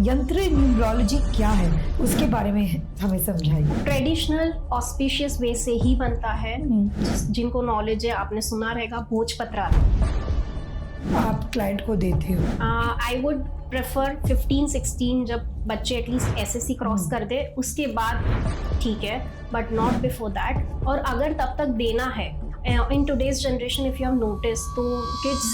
यंत्र न्यूमरोलॉजी क्या है उसके बारे में हमें समझाइए। ट्रेडिशनल ऑस्पिशियस वे से ही बनता है। जिनको नॉलेज है आपने सुना रहेगा भोजपत्र। आप क्लाइंट को देते हो? आई वुड प्रेफर 15-16 जब बच्चे एटलीस्ट एसएससी क्रॉस कर दे उसके बाद ठीक है, बट नॉट बिफोर दैट। और अगर तब तक देना है in today's generation, if you have notice, तो किड्स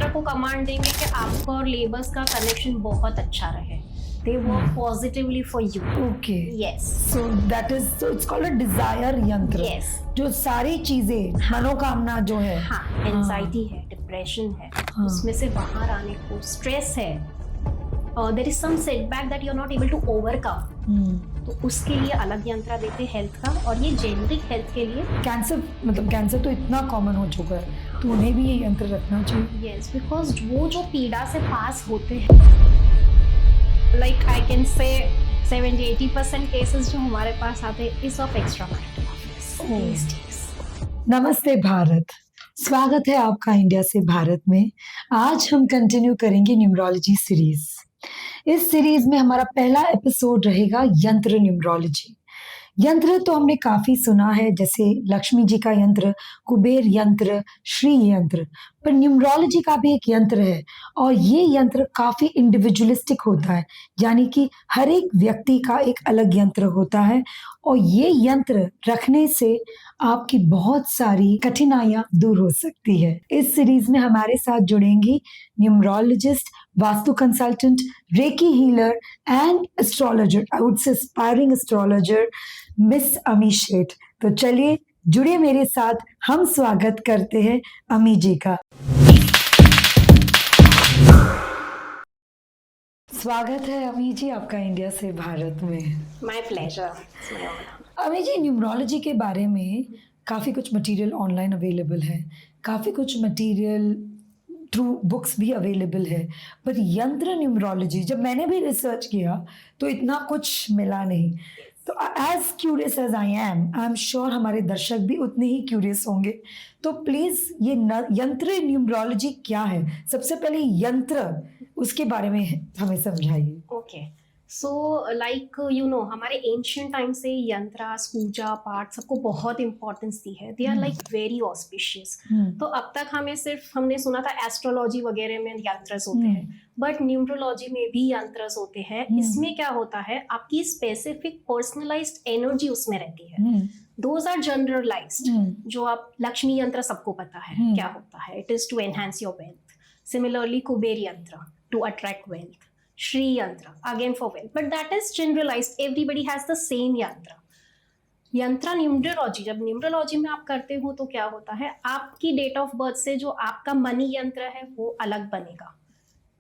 को कमांड देंगे कि आपका और लेबर्स का कनेक्शन बहुत अच्छा रहे। They work positively for you. Okay. Yes. So that is, so it's called a desire यंत्र। Yes. जो सारी चीजें मनोकामना जो है, हाँ, एंजाइटी है, डिप्रेशन है, उसमें से बाहर आने को, स्ट्रेस है, there is some setback that you are not able to overcome, तो उसके लिए अलग यंत्र देते हेल्थ का। और ये जेनरिक हेल्थ के लिए कैंसर, मतलब कैंसर तो इतना कॉमन हो चुका है, तो उन्हें भी ये यंत्र रखना चाहिए। यस, बिकॉज वो जो पीड़ा से पास होते हैं, like I can say 70-80% cases जो हमारे पास आते हैं is of extra marital affairs. नमस्ते भारत, स्वागत है आपका इंडिया से भारत में। आज हम कंटिन्यू करेंगे न्यूमरोलॉजी सीरीज। इस सीरीज में हमारा पहला एपिसोड रहेगा यंत्र न्यूमरोलॉजी। यंत्र तो हमने काफी सुना है, जैसे लक्ष्मी जी का यंत्र, कुबेर यंत्र, श्री यंत्र, पर न्यूमरोलॉजी का भी एक यंत्र है और ये यंत्र काफी इंडिविजुअलिस्टिक होता है, यानी कि हर एक व्यक्ति का एक अलग यंत्र होता है और ये यंत्र रखने से आपकी बहुत सारी कठिनाइयां दूर हो सकती है। इस सीरीज में हमारे साथ जुड़ेंगी numerologist, vastu consultant, reiki healer and astrologer, I would say aspiring astrologer, miss Ami Sheth. तो चलिए जुड़े मेरे साथ, हम स्वागत करते हैं अमी जी का। स्वागत है अमी जी आपका इंडिया से भारत में। My pleasure. अमी जी, न्यूमरोलॉजी के बारे में काफ़ी कुछ मटेरियल ऑनलाइन अवेलेबल है, काफ़ी कुछ मटेरियल थ्रू बुक्स भी अवेलेबल है, पर यंत्र न्यूमरोलॉजी जब मैंने भी रिसर्च किया तो इतना कुछ मिला नहीं। तो as curious as I am sure हमारे दर्शक भी उतने ही क्यूरियस होंगे। तो प्लीज़ ये यंत्र न्यूमरोलॉजी क्या है, सबसे पहले यंत्र उसके बारे में हमें समझाइए। Okay, so like you know, हमारे एंशियंट टाइम से यंत्रास, पूजा पाठ सबको बहुत इंपॉर्टेंस दी है। They are like very auspicious. तो अब तक हमने सुना था एस्ट्रोलॉजी वगैरह में यंत्रस होते हैं, बट न्यूमरोलॉजी में भी यंत्रस होते हैं। इसमें क्या होता है, आपकी स्पेसिफिक पर्सनलाइज्ड एनर्जी उसमें रहती है। Those are generalised. जो आप लक्ष्मी यंत्र सबको पता है क्या होता है, it is to enhance your wealth. Similarly Kuber yantra to attract wealth, Shri Yantra again for wealth, but that is generalized. Everybody has the same yantra. यंत्र न्यूमरोलॉजी, जब न्यूमरोलॉजी में आप करते हो तो क्या होता है, आपकी डेट ऑफ बर्थ से जो आपका मनी यंत्र है वो अलग बनेगा।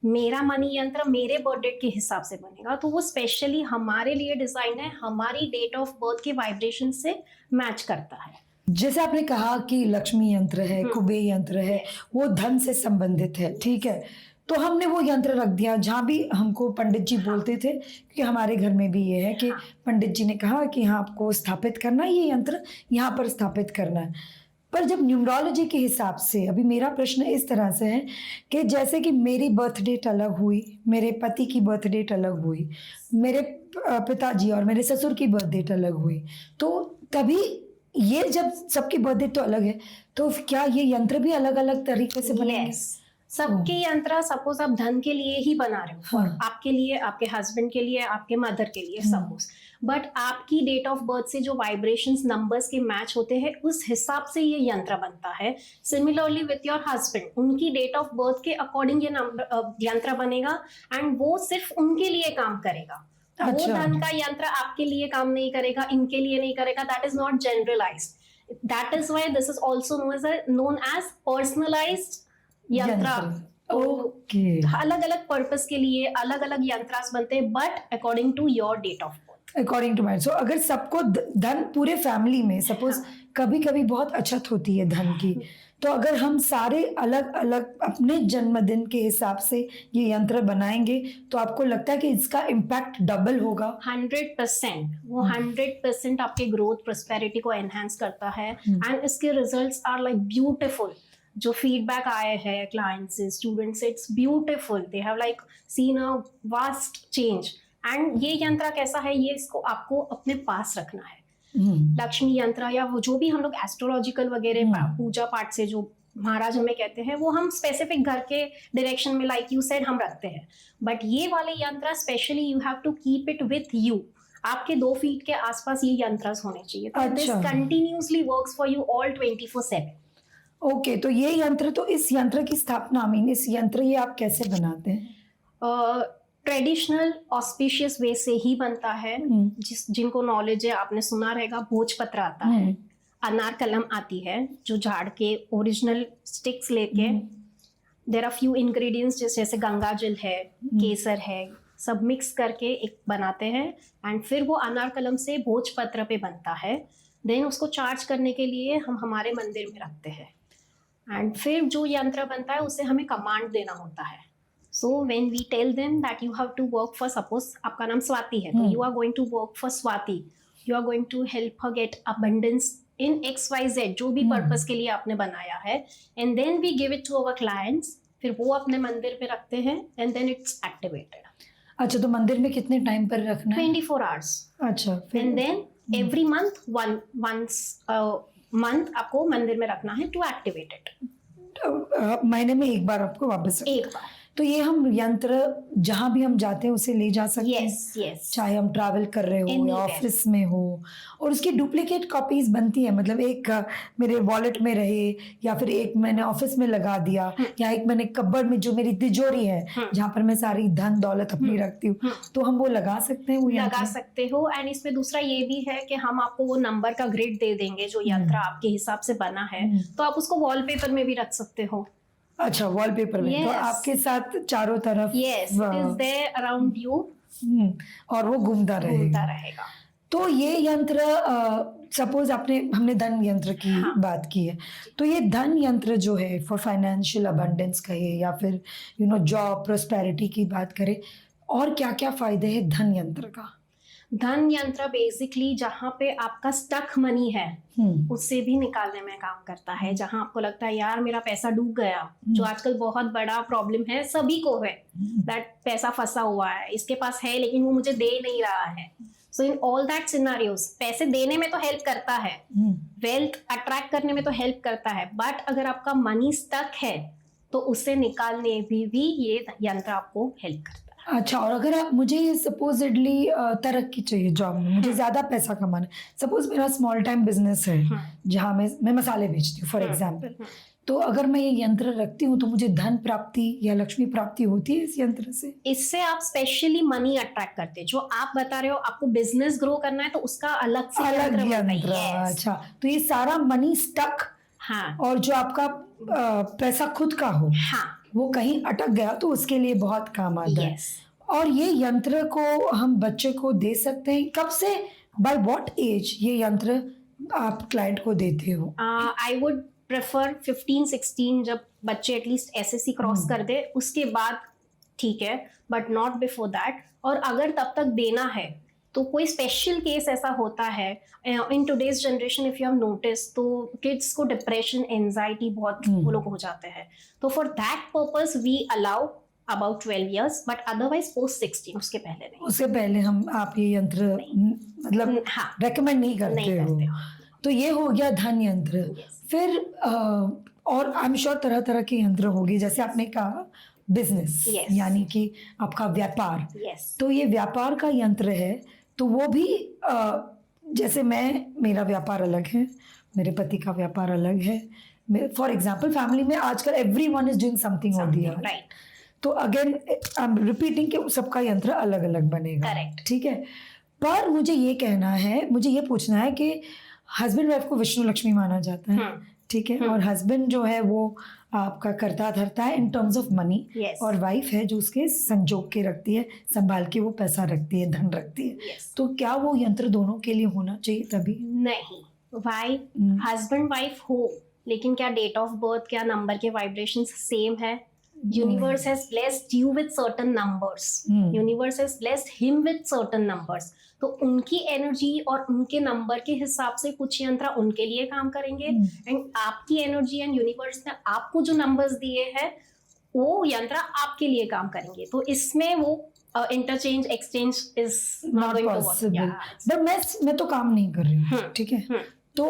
मेरा मनी यंत्र मेरे बर्थ डेट के हिसाब से बनेगा, तो वो स्पेशली हमारे लिए डिजाइन है, हमारी डेट ऑफ बर्थ के वाइब्रेशन से मैच करता है। जैसे आपने कहा कि लक्ष्मी यंत्र है, कुबेर यंत्र है, वो धन से संबंधित है, ठीक है, तो हमने वो यंत्र रख दिया। जहाँ भी हमको पंडित जी बोलते थे, कि हमारे घर में भी ये है कि पंडित जी ने कहा कि यहाँ आपको स्थापित करना है, ये यंत्र यहाँ पर स्थापित करना है। पर जब न्यूमरोलॉजी के हिसाब से, अभी मेरा प्रश्न इस तरह से है कि जैसे कि मेरी बर्थ डेट अलग हुई, मेरे पति की बर्थ डेट अलग हुई, मेरे पिताजी और मेरे ससुर की बर्थ डेट अलग हुई, तो तभी ये जब सबकी बर्थ डेट तो अलग है, तो क्या ये यंत्र भी अलग अलग तरीके से बनेंगे? सबके यंत्र, सपोज आप धन के लिए ही बना रहे हो, आपके लिए, आपके हस्बैंड के लिए, आपके मदर के लिए सपोज, बट आपकी डेट ऑफ बर्थ से जो वाइब्रेशंस नंबर्स के मैच होते हैं उस हिसाब से ये यंत्र बनता है। सिमिलरली विथ योर हस्बैंड, उनकी डेट ऑफ बर्थ के अकॉर्डिंग ये यंत्र बनेगा एंड वो सिर्फ उनके लिए काम करेगा। वो धन का यंत्र आपके लिए काम नहीं करेगा, इनके लिए नहीं करेगा। That is not generalised. That is why this is also known as personalised यंत्र। ओके, अलग अलग पर्पस के लिए अलग अलग यंत्रास बनते हैं, but according to your date of birth, according to mind. So अगर सबको धन, पूरे फैमिली में सपोज कभी कभी बहुत अछत होती है धन की, तो अगर हम सारे अलग अलग अपने जन्मदिन के हिसाब से ये यंत्र बनाएंगे, तो आपको लगता है कि इसका इम्पैक्ट डबल होगा? 100%। वो 100% आपके ग्रोथ, प्रोस्पेरिटी को एनहांस करता है एंड इसके रिजल्ट्स आर लाइक ब्यूटीफुल। जो फीडबैक आए हैं क्लाइंट्स से, स्टूडेंट्स से, it's beautiful, they have like seen a vast change. And ये यंत्र कैसा है, ये इसको आपको अपने पास रखना है। लक्ष्मी यंत्र या वो जो भी हम लोग एस्ट्रोलॉजिकल वगैरह पूजा पाठ से जो महाराज हमें कहते हैं, वो हम स्पेसिफिक घर के डायरेक्शन में लाइक यू सेड हम रखते हैं। बट ये वाले यंत्र specially you have to keep it with you. आपके 2 फीट के आसपास ये यंत्र होने चाहिए। तो this continuously works for you all 24/7। Okay, तो ये यंत्र, तो इस यंत्र की स्थापना, आई मीन इस यंत्र ये आप कैसे बनाते हैं? ट्रेडिशनल ऑस्पिशियस वे से ही बनता है। जिनको नॉलेज है, आपने सुना रहेगा, भोजपत्र आता है, अनार कलम आती है, जो झाड़ के ओरिजिनल स्टिक्स लेके, देयर आर फ्यू इंग्रेडिएंट्स जैसे गंगा जल है, केसर है, सब मिक्स करके एक बनाते हैं। एंड फिर वो अनार कलम से भोजपत्र पे बनता है। देन उसको चार्ज करने के लिए हम हमारे मंदिर में रखते हैं। एंड फिर जो यंत्र बनता है उसे हमें कमांड देना होता है। So when we tell them that you have to work for, suppose आपका नाम स्वाति है, तो you are going to work for Swati, you are going to help her get abundance in XYZ, जो भी पर्पस के लिए आपने बनाया है। And then we give it to our clients, फिर वो अपने मंदिर पे रखते हैं एंड देन इट्स एक्टिवेटेड। अच्छा, तो मंदिर में कितने टाइम पर रखना है? 24 आवर्स। अच्छा, फिर and then every month once month आपको मंदिर में रखना है टू एक्टिवेट इट। महीने में एक बार आपको वापस एक बार। तो ये हम यंत्र जहां भी हम जाते हैं उसे ले जा सकते हैं? Yes yes. चाहे हम ट्रैवल कर रहे हो या ऑफिस में हो। और उसकी डुप्लीकेट कॉपीज बनती है, मतलब एक मेरे वॉलेट में रहे, या फिर एक मैंने ऑफिस में लगा दिया, या एक मैंने कबर्ड में जो मेरी तिजोरी है जहाँ पर मैं सारी धन दौलत अपनी रखती हूँ, तो हम वो लगा सकते हैं? वो लगा सकते हो। एंड इसमें दूसरा ये भी है कि हम आपको वो नंबर का ग्रिड दे देंगे जो यंत्र आपके हिसाब से बना है, तो आप उसको वॉलपेपर में भी रख सकते हो। अच्छा, वॉलपेपर में। तो आपके साथ चारों तरफ it is there around you, और वो घूमता रहेगा। तो ये यंत्र, सपोज हमने धन यंत्र की बात की है, तो ये धन यंत्र जो है फॉर फाइनेंशियल अबंडेंस कहे या फिर जॉब प्रोस्पेरिटी की बात करें, और क्या क्या फायदे हैं धन यंत्र का? धन यंत्र बेसिकली जहाँ पे आपका स्टक मनी है उससे भी निकालने में काम करता है। जहाँ आपको लगता है यार मेरा पैसा डूब गया, जो आजकल बहुत बड़ा प्रॉब्लम है, सभी को है, दैट पैसा फंसा हुआ है, इसके पास है लेकिन वो मुझे दे नहीं रहा है। सो इन ऑल दैट सिनारियोज, पैसे देने में तो हेल्प करता है, वेल्थ अट्रैक्ट करने में तो हेल्प करता है, बट अगर आपका मनी स्टक है तो उससे निकालने भी ये यंत्र आपको हेल्प करता है। अच्छा, और अगर आप, मुझे सपोजिडली तरक्की चाहिए जॉब में, मुझे ज्यादा पैसा कमाना, सपोज मेरा स्मॉल टाइम बिजनेस है जहाँ मैं मसाले बेचती हूँ फॉर एग्जांपल, तो अगर मैं ये यंत्र रखती हूँ तो मुझे धन प्राप्ति या लक्ष्मी प्राप्ति होती है इस यंत्र से? इससे आप स्पेशली मनी अट्रैक्ट करते हैं। जो आप बता रहे हो आपको बिजनेस ग्रो करना है तो उसका अलग से अलग यंत्र। अच्छा, तो ये सारा मनी स्टक, और जो आपका पैसा खुद का हो, वो कहीं अटक गया तो उसके लिए बहुत काम आता है। और ये यंत्र को हम बच्चे को दे सकते हैं कब से, बाय व्हाट एज ये यंत्र आप क्लाइंट को देते हो? आई वुड प्रेफर 15-16, जब बच्चे एटलीस्ट SSC क्रॉस कर दे उसके बाद ठीक है, बट नॉट बिफोर दैट। और अगर तब तक देना है तो कोई स्पेशल केस ऐसा होता है in today's generation, if you have notice, तो किड्स को डिप्रेशन, एंजाइटी बहुत वो लोग हो जाते हैं। तो for that purpose we allow about 12 years, but otherwise post 16, उसके पहले नहीं। उसके पहले आप ये यंत्र मतलब रेकमेंड नहीं करते हो। तो ये हो गया धन यंत्र। फिर और आई एम श्योर तरह तरह के यंत्र होंगे, जैसे आपने कहा बिजनेस, यानी कि आपका व्यापार। तो ये व्यापार का यंत्र है, तो वो भी जैसे मेरा व्यापार अलग है, मेरे पति का व्यापार अलग है। फॉर एग्जाम्पल फैमिली में आजकल एवरीवन इज डूइंग समथिंग और द अदर, तो अगेन आई एम रिपीटिंग कि सबका यंत्र अलग अलग बनेगा। ठीक है, पर मुझे ये कहना है, मुझे ये पूछना है कि हस्बैंड वाइफ को विष्णु लक्ष्मी माना जाता है, ठीक है, और हस्बैंड जो है वो आपका करता धरता है इन टर्म्स ऑफ मनी, और वाइफ है जो उसके संजोग के रखती है, संभाल के वो पैसा रखती है, धन रखती है। तो क्या वो यंत्र दोनों के लिए होना चाहिए? तभी नहीं, वाइफ हस्बैंड वाइफ हो, लेकिन क्या डेट ऑफ बर्थ, क्या नंबर के वाइब्रेशन सेम है? Universe has blessed you with certain numbers. Universe has blessed him with certain numbers. तो उनकी एनर्जी और उनके नंबर के हिसाब से कुछ यंत्र उनके लिए काम करेंगे, एंड आपकी एनर्जी एंड यूनिवर्स ने आपको जो नंबर्स दिए हैं वो यंत्र आपके लिए काम करेंगे. तो इसमें वो interchange exchange is not going to work. But मैं तो काम नहीं कर रही हूँ, ठीक है. तो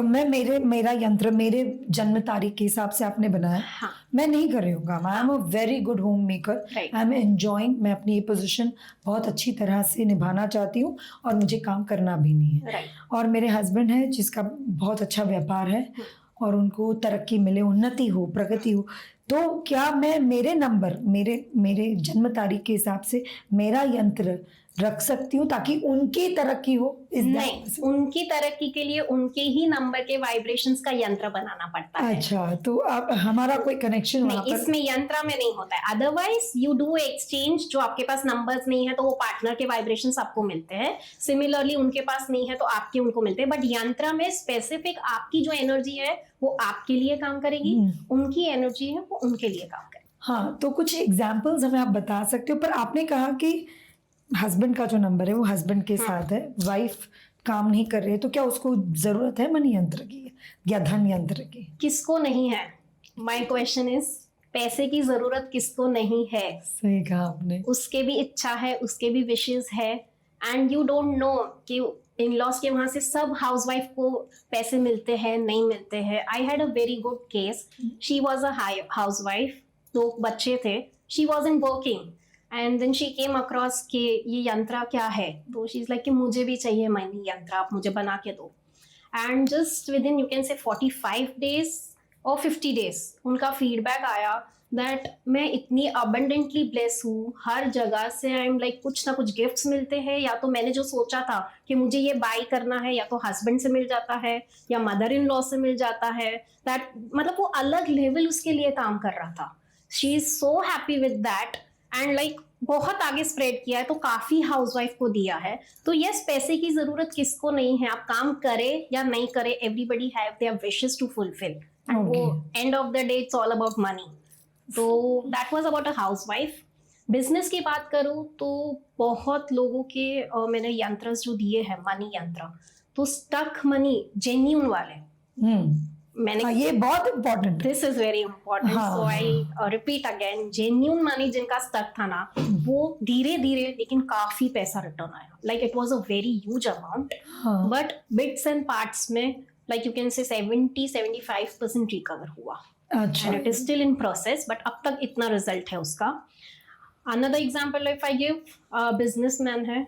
मैं मेरा यंत्र मेरे जन्म तारीख के हिसाब से आपने बनाया. हाँ. मैं नहीं कर रही हूँ काम. I am a very good home maker. I am enjoying. मैं अपनी ये पोजीशन बहुत अच्छी तरह से निभाना चाहती हूँ और मुझे काम करना भी नहीं है. और मेरे हस्बैंड है जिसका बहुत अच्छा व्यापार है और उनको तरक्की मिले, उन्नति हो, प्रगति हो. तो क्या मैं मेरे नंबर मेरे जन्म तारीख के हिसाब से मेरा यंत्र रख सकती हूँ ताकि उनकी तरक्की हो? नहीं, उनकी तरक्की के लिए उनके ही नंबर के वाइब्रेशंस का यंत्र बनाना पड़ता है. अच्छा, तो अब हमारा कोई कनेक्शन नहीं, इसमें यंत्र में नहीं होता है. Otherwise you do exchange. जो आपके पास नंबर्स नहीं है तो वो पार्टनर के वाइब्रेशंस आपको मिलते हैं. सिमिलरली उनके पास नहीं है तो आपके उनको मिलते हैं. बट यंत्र में स्पेसिफिक आपकी जो एनर्जी है वो आपके लिए काम करेगी, उनकी एनर्जी है वो उनके लिए काम करेगी. हाँ, तो कुछ एग्जाम्पल्स हमें आप बता सकते हो. पर आपने कहा कि हस्बैंड का जो नंबर है वो हस्बैंड के साथ है, वाइफ काम नहीं कर रही है, तो क्या उसको जरूरत है मनी यंत्र की या धन यंत्र की? किसको नहीं है? माय क्वेश्चन इज, पैसे की जरूरत किसको नहीं है? सही कहा आपने. उसके भी इच्छा है, उसके भी विशेष है, एंड यू डोंट नो कि इन लॉस के वहां से सब हाउसवाइफ को पैसे मिलते हैं नहीं मिलते हैं. I had a very good case. She was a housewife, 2 बच्चे थे. She was in working and then she came across कि ये यंत्र क्या है. तो शी इज लाइक कि मुझे भी चाहिए मनी यंत्र, आप मुझे बना के दो. And just with in you can से 45 days और 50 days उनका फीडबैक आया दैट मैं इतनी अबंडेंटली ब्लेस हूँ. हर जगह से आई एम लाइक कुछ ना कुछ गिफ्ट्स मिलते हैं, या तो मैंने जो सोचा था कि मुझे ये बाय करना है या तो हस्बैंड से मिल जाता है या मदर इन लॉ से मिल जाता है. दैट मतलब वो अलग लेवल उसके लिए काम कर रहा था. She is so happy with that and like बहुत आगे स्प्रेड किया है, तो काफी हाउसवाइफ को दिया है. तो यस, पैसे की जरूरत किसको नहीं है. आप काम करे या नहीं करे, everybody have their wishes to fulfil, and वो end of the day it's all about money. तो that was about a housewife. Business की बात करूं तो बहुत लोगों के मैंने यंत्र जो दिए हैं मनी यंत्र, तो स्टक मनी जेन्यून वाले मैंने ये बहुत important. This is very important. So I repeat again, genuine money जिनका स्टक था ना, वो धीरे धीरे लेकिन काफी पैसा रिटर्न आया. Like it was a very huge amount, but bits and parts में like you can say 70-75% recover हुआ. अच्छा. And it is still in process, but अब तक इतना रिजल्ट है उसका. Another example if I give, businessman है,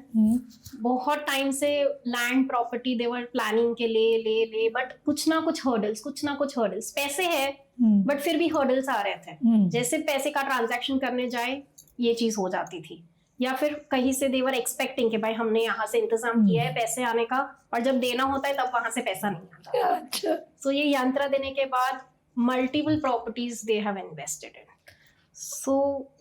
बहुत टाइम से लैंड प्रॉपर्टी देवर प्लानिंग के ले बट कुछ ना कुछ हर्डल्स. पैसे है बट फिर भी हर्डल्स आ रहे थे. जैसे पैसे का ट्रांजैक्शन करने जाए ये चीज हो जाती थी, या फिर कहीं से देवर एक्सपेक्टिंग कि भाई हमने यहाँ से इंतजाम किया है पैसे आने का, और जब देना होता है तब वहां से पैसा नहीं आता. अच्छा. सो ये यंत्र देने के बाद multiple properties they have invested in. So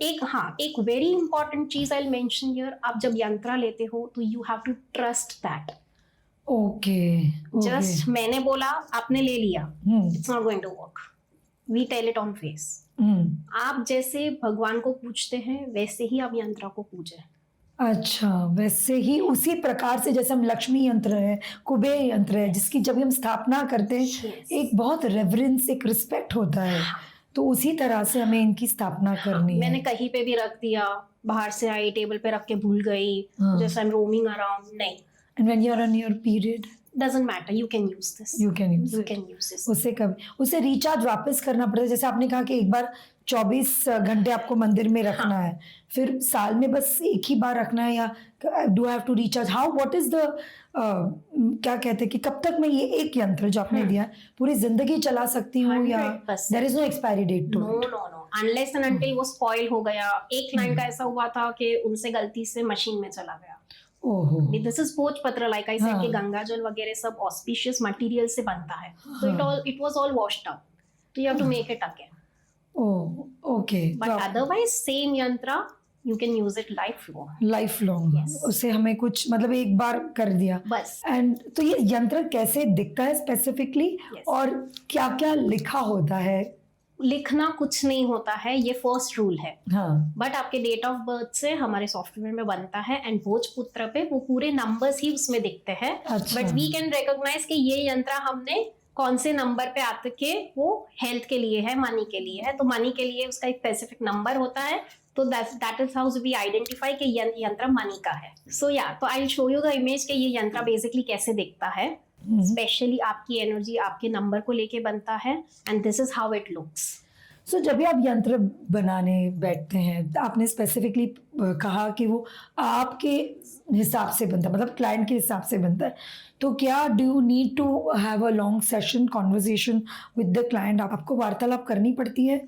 एक वेरी इंपॉर्टेंट चीज आई विल मेंशन हियर, आप जब यंत्र लेते हो तो you have to trust that. Okay. Just मैंने बोला आपने ले लिया, it's not going to work. We tell it on face. आप जैसे भगवान को पूछते हैं वैसे ही आप यंत्र को पूजें. अच्छा, वैसे ही उसी प्रकार से जैसे हम लक्ष्मी यंत्र है, कुबेर यंत्र है, जिसकी जब हम स्थापना करते हैं एक बहुत रेवरेंस, एक रिस्पेक्ट होता है. तो उसी तरह से हमें इनकी स्थापना करनी है. मैंने कहीं पे भी रख दिया, बाहर से आई टेबल पे रख के भूल गई, जैसे आई एम रोमिंग अराउंड, नहीं. And when you are on your period, doesn't matter, you can use this. You can use this. उसे रिचार्ज वापस करना पड़ता है. जैसे आपने कहा कि एक बार 24 घंटे आपको मंदिर में रखना है, फिर साल में बस एक ही बार रखना है, या do have to recharge? How, what is the क्या कहते हैं कि कब तक मैं ये एक यंत्र जो आपने दिया पूरी जिंदगी चला सकती हूँ, या there is no expiry date to? No, unless and until वो स्पॉइल हो गया. एक क्लाइंट का ऐसा हुआ था कि उनसे गलती से मशीन में चला गया. दिस इज भोजपत्र, लाइक आई सेड कि गंगा जल वगैरह सब ऑस्पिशियस मटेरियल से बनता है, तो it was all washed out, तो you have to make it again. Okay. But otherwise same yantra you can use it life long. उसे हमें कुछ मतलब एक बार कर दिया बस. एंड तो ये यंत्र कैसे दिखता है स्पेसिफिकली, और क्या क्या लिखा होता है लिखना कुछ नहीं होता है, ये फर्स्ट रूल है। हाँ बट आपके डेट ऑफ बर्थ से हमारे सॉफ्टवेयर में बनता है, एंड भोजपुत्र पे वो पूरे नंबर्स ही उसमें दिखते हैं। अच्छा। बट वी कैन रिकॉग्नाइज कि ये यंत्र हमने कौन से नंबर पे आते के वो हेल्थ के लिए है, मनी के लिए है, तो मनी के लिए उसका एक स्पेसिफिक नंबर होता है, तो that is how we identify कि ये यंत्र मनी का है। सो या तो I will show you the image कि ये यंत्र बेसिकली कैसे दिखता है। स्पेशली आपकी एनर्जी आपके नंबर को लेके बनता है, and this is how it looks. So जब भी आप यंत्र बनाने बैठते हैं, तो आपने स्पेसिफिकली कहा कि वो आपके हिसाब से बनता है, मतलब क्लाइंट के हिसाब से बनता है, तो क्या do you need to have a long session conversation with the client? आपको वार्तालाप करनी पड़ती है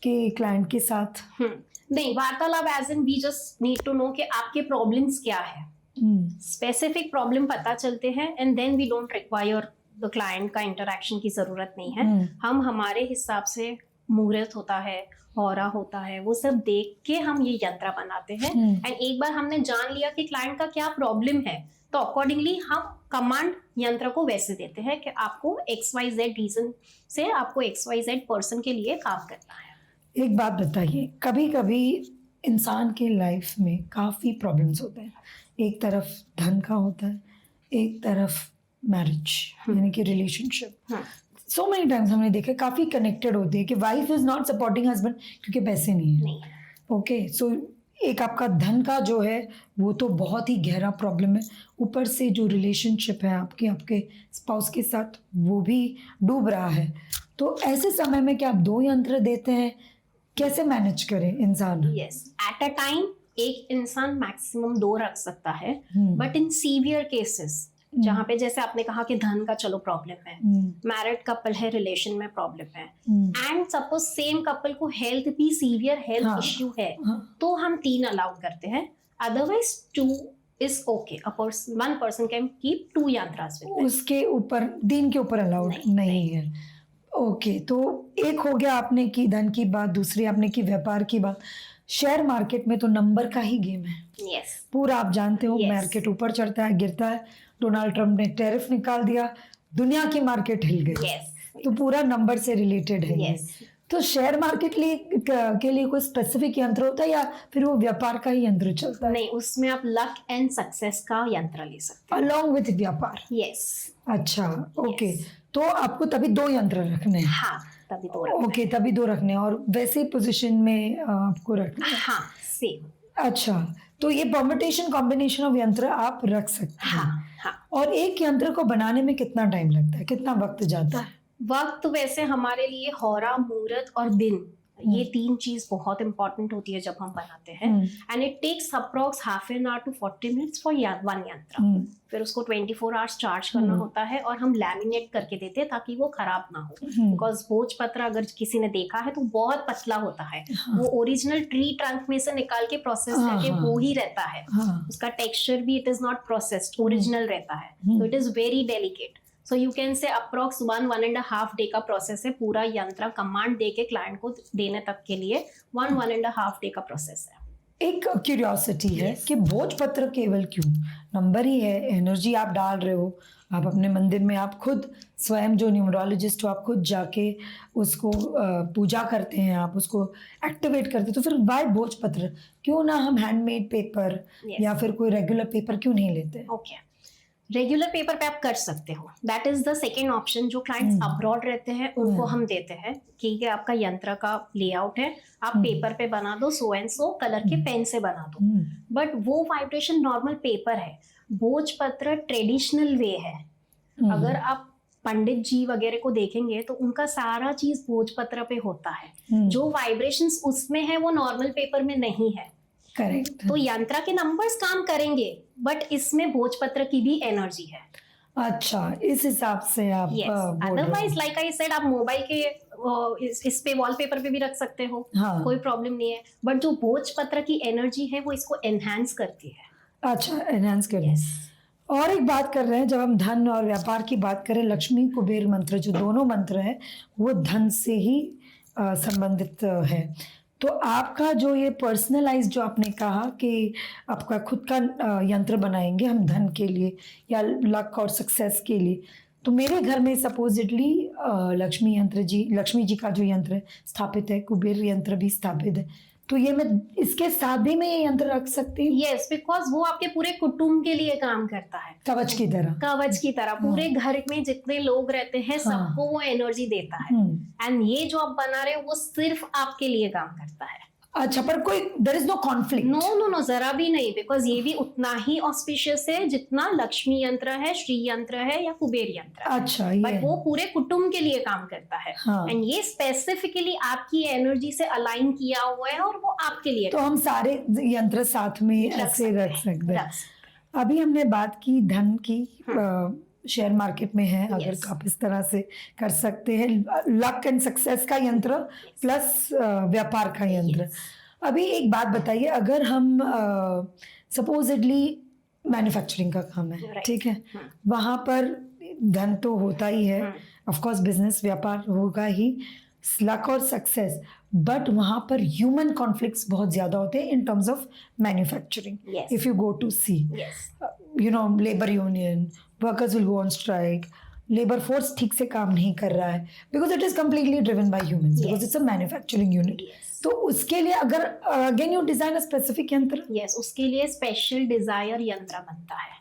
कि क्लाइंट के साथ? नहीं, वार्तालाप as in we just need to know कि आपके प्रॉब्लम्स क्या है, स्पेसिफिक प्रॉब्लम पता चलते हैं, and then we don't require the client का इंटरेक्शन की जरूरत नहीं है। हम हमारे हिसाब से मुहूर्त होता है, हौरा होता है, वो सब देख के हम ये यंत्र बनाते हैं। एंड एक बार हमने जान लिया कि क्लाइंट का क्या प्रॉब्लम है, तो अकॉर्डिंगली हम कमांड यंत्र को वैसे देते हैं कि आपको XYZ रीजन से आपको XYZ पर्सन के लिए काम करना है। एक बात बताइए, कभी कभी इंसान के लाइफ में काफ़ी प्रॉब्लम्स होते हैं। एक तरफ धन का होता है, एक तरफ मैरिज यानी कि रिलेशनशिप। सो मेनी टाइम्स हमने देखा काफ़ी कनेक्टेड होती है कि wife is not supporting husband क्योंकि पैसे नहीं है। ओके, सो एक आपका धन का जो है वो तो बहुत ही गहरा प्रॉब्लम है, ऊपर से जो रिलेशनशिप है आपके स्पाउस के साथ वो भी डूब रहा है। तो ऐसे समय में क्या आप 2 यंत्र देते हैं? कैसे मैनेज करें इंसान? यस, एट अ टाइम एक इंसान मैक्सिमम 2 रख सकता है, बट इन सीवियर केसेस जहाँ पे जैसे आपने कहा कि धन का चलो प्रॉब्लम है, मैरिड कपल है, रिलेशन में प्रॉब्लम है, एंड सपोज सेम कपल को हेल्थ भी सीवियर हेल्थ इश्यू है, तो हम 3 अलाउ करते हैं, otherwise 2 is okay. One person can keep 2 yantras with them. उसके ऊपर 3 के ऊपर अलाउड नहीं है। ओके, तो एक हो गया आपने की धन की बात, दूसरी आपने की व्यापार की बात। शेयर मार्केट में तो नंबर का ही गेम है। Yes. पूरा आप जानते हो, मार्केट ऊपर चढ़ता है, गिरता है। डोनाल्ड ट्रम्प ने टैरिफ निकाल दिया, दुनिया की मार्केट हिल गई। Yes. तो पूरा नंबर से रिलेटेड है। Yes. तो शेयर मार्केट के लिए कोई स्पेसिफिक यंत्र होता है या फिर वो व्यापार का ही यंत्र चलता है? नहीं, उसमें आप लक एंड सक्सेस का यंत्र ले सकते हैं अलॉन्ग विथ व्यापार। यस। अच्छा, ओके, तो आपको तभी 2 यंत्र रखने हैं? हाँ, तभी 2 रखने। ओके, तभी 2 रखने हैं और वैसे पोजीशन में आपको रखना है? हाँ, सेम। अच्छा, तो ये परम्यूटेशन कॉम्बिनेशन ऑफ यंत्र आप रख सकते हैं। हाँ। और एक यंत्र को बनाने में कितना टाइम लगता है, कितना वक्त जाता है? वक्त वैसे हमारे लिए हौरा, मुहूर्त और दिन, ये 3 चीज बहुत इंपॉर्टेंट होती है जब हम बनाते हैं। And it takes approx half an hour to 40 minutes for 1 यंत्र। फिर उसको 24 आवर्स चार्ज करना होता है, और हम लैमिनेट करके देते हैं ताकि वो खराब ना हो। बिकॉज भोजपत्र अगर किसी ने देखा है तो बहुत पतला होता है, वो ओरिजिनल ट्री ट्रंक में से निकाल के प्रोसेस करके वो ही रहता है। उसका टेक्सचर भी it is not processed, original रहता है, तो it is very delicate. So you can से अप्रॉक्स 1.5 डे का प्रोसेस है, पूरा यंत्र कमांड दे के क्लाइंट को देने तक के लिए 1.5 डे का प्रोसेस है। एक क्यूरियोसिटी है कि भोजपत्र केवल क्यों? नंबर ही है, एनर्जी आप डाल रहे हो, आप अपने मंदिर में आप खुद स्वयं जो न्यूमरोलॉजिस्ट हो आप खुद जाके उसको पूजा करते हैं, आप उसको एक्टिवेट करते हैं, तो फिर वाई भोजपत्र? क्यों ना हम हैंडमेड पेपर या फिर कोई रेगुलर पेपर क्यों नहीं लेते? ओके, रेगुलर पेपर पे आप कर सकते हो, that is the second option. जो क्लाइंट्स अब्रॉड रहते हैं उनको हम देते हैं कि ये आपका यंत्र का लेआउट है, आप पेपर पे बना दो, सो एंड सो कलर के पेन से बना दो। बट वो वाइब्रेशन नॉर्मल पेपर है, भोजपत्र ट्रेडिशनल वे है। अगर आप पंडित जी वगैरह को देखेंगे तो उनका सारा चीज भोजपत्र पे होता है, जो वाइब्रेशंस उसमें है वो नॉर्मल पेपर में नहीं है। करेक्ट। तो यंत्र के नंबर्स काम करेंगे, बट इसमें भोजपत्र की भी एनर्जी है। अच्छा, इस हिसाब से आप अदरवाइज लाइक आई सेड, आप मोबाइल के इस पे वॉलपेपर पे भी रख सकते हो, कोई प्रॉब्लम नहीं है, बट जो भोजपत्र की एनर्जी है वो इसको एनहांस करती है। अच्छा, एनहांस करती है। और एक बात कर रहे हैं, जब हम धन और व्यापार की बात करें, लक्ष्मी कुबेर मंत्र जो दोनों मंत्र हैं वो धन से ही संबंधित है। तो आपका जो ये पर्सनलाइज जो आपने कहा कि आपका खुद का यंत्र बनाएंगे हम धन के लिए या लक और सक्सेस के लिए, तो मेरे घर में सपोजिटली लक्ष्मी जी का जो यंत्र स्थापित है, कुबेर यंत्र भी स्थापित है, तो ये मैं इसके साथ भी मैं ये यंत्र रख सकती हूँ? यस, बिकॉज वो आपके पूरे कुटुंब के लिए काम करता है, कवच की तरह। कवच की तरह पूरे घर में जितने लोग रहते हैं सबको वो एनर्जी देता है। एंड ये जो आप बना रहे हो वो सिर्फ आपके लिए काम करता है। अच्छा, पर कोई there is no conflict? No, जरा भी नहीं, बिकॉज ये भी उतना ही ऑस्पिशियस है जितना लक्ष्मी यंत्र है, श्री यंत्र है या कुबेर यंत्र है। अच्छा, बट वो पूरे कुटुंब के लिए काम करता है। एंड ये स्पेसिफिकली आपकी एनर्जी से अलाइन किया हुआ है और वो आपके लिए। तो हम सारे यंत्र साथ में ऐसे रख सकते हैं। अभी हमने बात की धन की, शेयर मार्केट में है, अगर तो आप इस तरह से कर सकते हैं, लक एंड सक्सेस का यंत्र प्लस व्यापार का यंत्र। अभी एक बात बताइए, अगर हम सपोजिटली मैन्युफैक्चरिंग का काम है, ठीक है, वहां पर धन तो होता ही है, ऑफ कोर्स बिजनेस व्यापार होगा ही, लक और सक्सेस, बट वहां पर ह्यूमन कॉन्फ्लिक्ट्स बहुत ज्यादा होते हैं in terms of manufacturing. If you go to see, you know, labour union, workers will go on strike, labour force ठीक से काम नहीं कर रहा है, because it is completely driven by humans, because it's a manufacturing unit. तो उसके लिए अगर again you design a specific यंत्र, उसके लिए स्पेशल डिजायर यंत्र बनता है।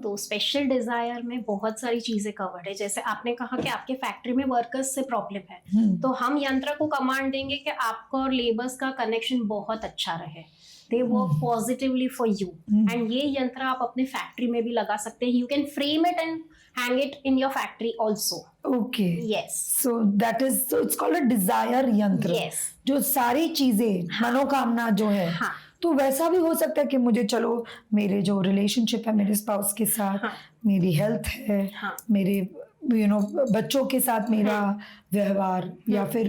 तो स्पेशल डिजायर में बहुत सारी चीजें कवर्ड है। जैसे आपने कहा कि आपके फैक्ट्री में वर्कर्स से प्रॉब्लम है, तो हम यंत्र को कमांड देंगे कि आपका और लेबर्स का कनेक्शन बहुत अच्छा रहे, they work positively for you. And ये यंत्र आप अपने फैक्ट्री में भी लगा सकते हैं। You can frame it and hang it in your factory also. Okay, yes, so that is, so it's called a desire यंत्र। जो सारी चीजें, मनोकामना जो है, तो वैसा भी हो सकता है कि मुझे, चलो मेरे जो रिलेशनशिप है मेरे स्पाउस के साथ, मेरी हेल्थ है, मेरे बच्चों के साथ मेरा व्यवहार, या फिर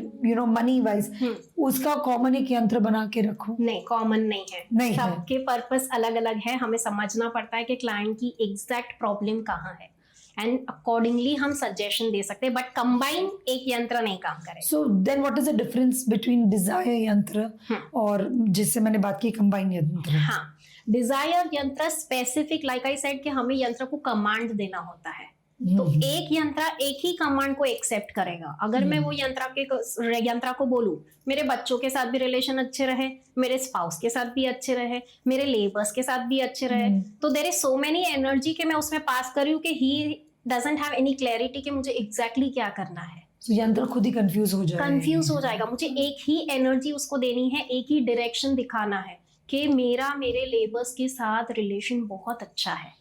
मनी वाइज, उसका कॉमन एक यंत्र बना के रखूं? नहीं, कॉमन नहीं है, नहीं, सबके पर्पस अलग अलग है। हमें समझना पड़ता है कि क्लाइंट की एग्जैक्ट प्रॉब्लम कहाँ है, एंड अकॉर्डिंगली हम सजेशन दे सकते हैं, बट कंबाइन एक यंत्र नहीं काम करेगा। So then what is the difference between desire यंत्र और जिससे मैंने बात की कंबाइन यंत्र? डिजायर यंत्र स्पेसिफिक, लाइक आई सेड, कि हमें यंत्र को कमांड देना होता है। तो एक यंत्र एक ही कमांड को एक्सेप्ट करेगा। अगर मैं वो यंत्र को बोलूं, मेरे बच्चों के साथ भी रिलेशन अच्छे रहे, मेरे स्पाउस के साथ भी अच्छे रहे, मेरे लेबर्स के साथ भी अच्छे रहे, तो there is so many energy के मैं उसमें पास कर रही हूँ कि he doesn't have any clarity कि मुझे एग्जैक्टली क्या करना है। तो यंत्र खुद ही कंफ्यूज हो जाएगा। मुझे एक ही एनर्जी उसको देनी है, एक ही डायरेक्शन दिखाना है कि मेरे लेबर्स के साथ रिलेशन बहुत अच्छा है।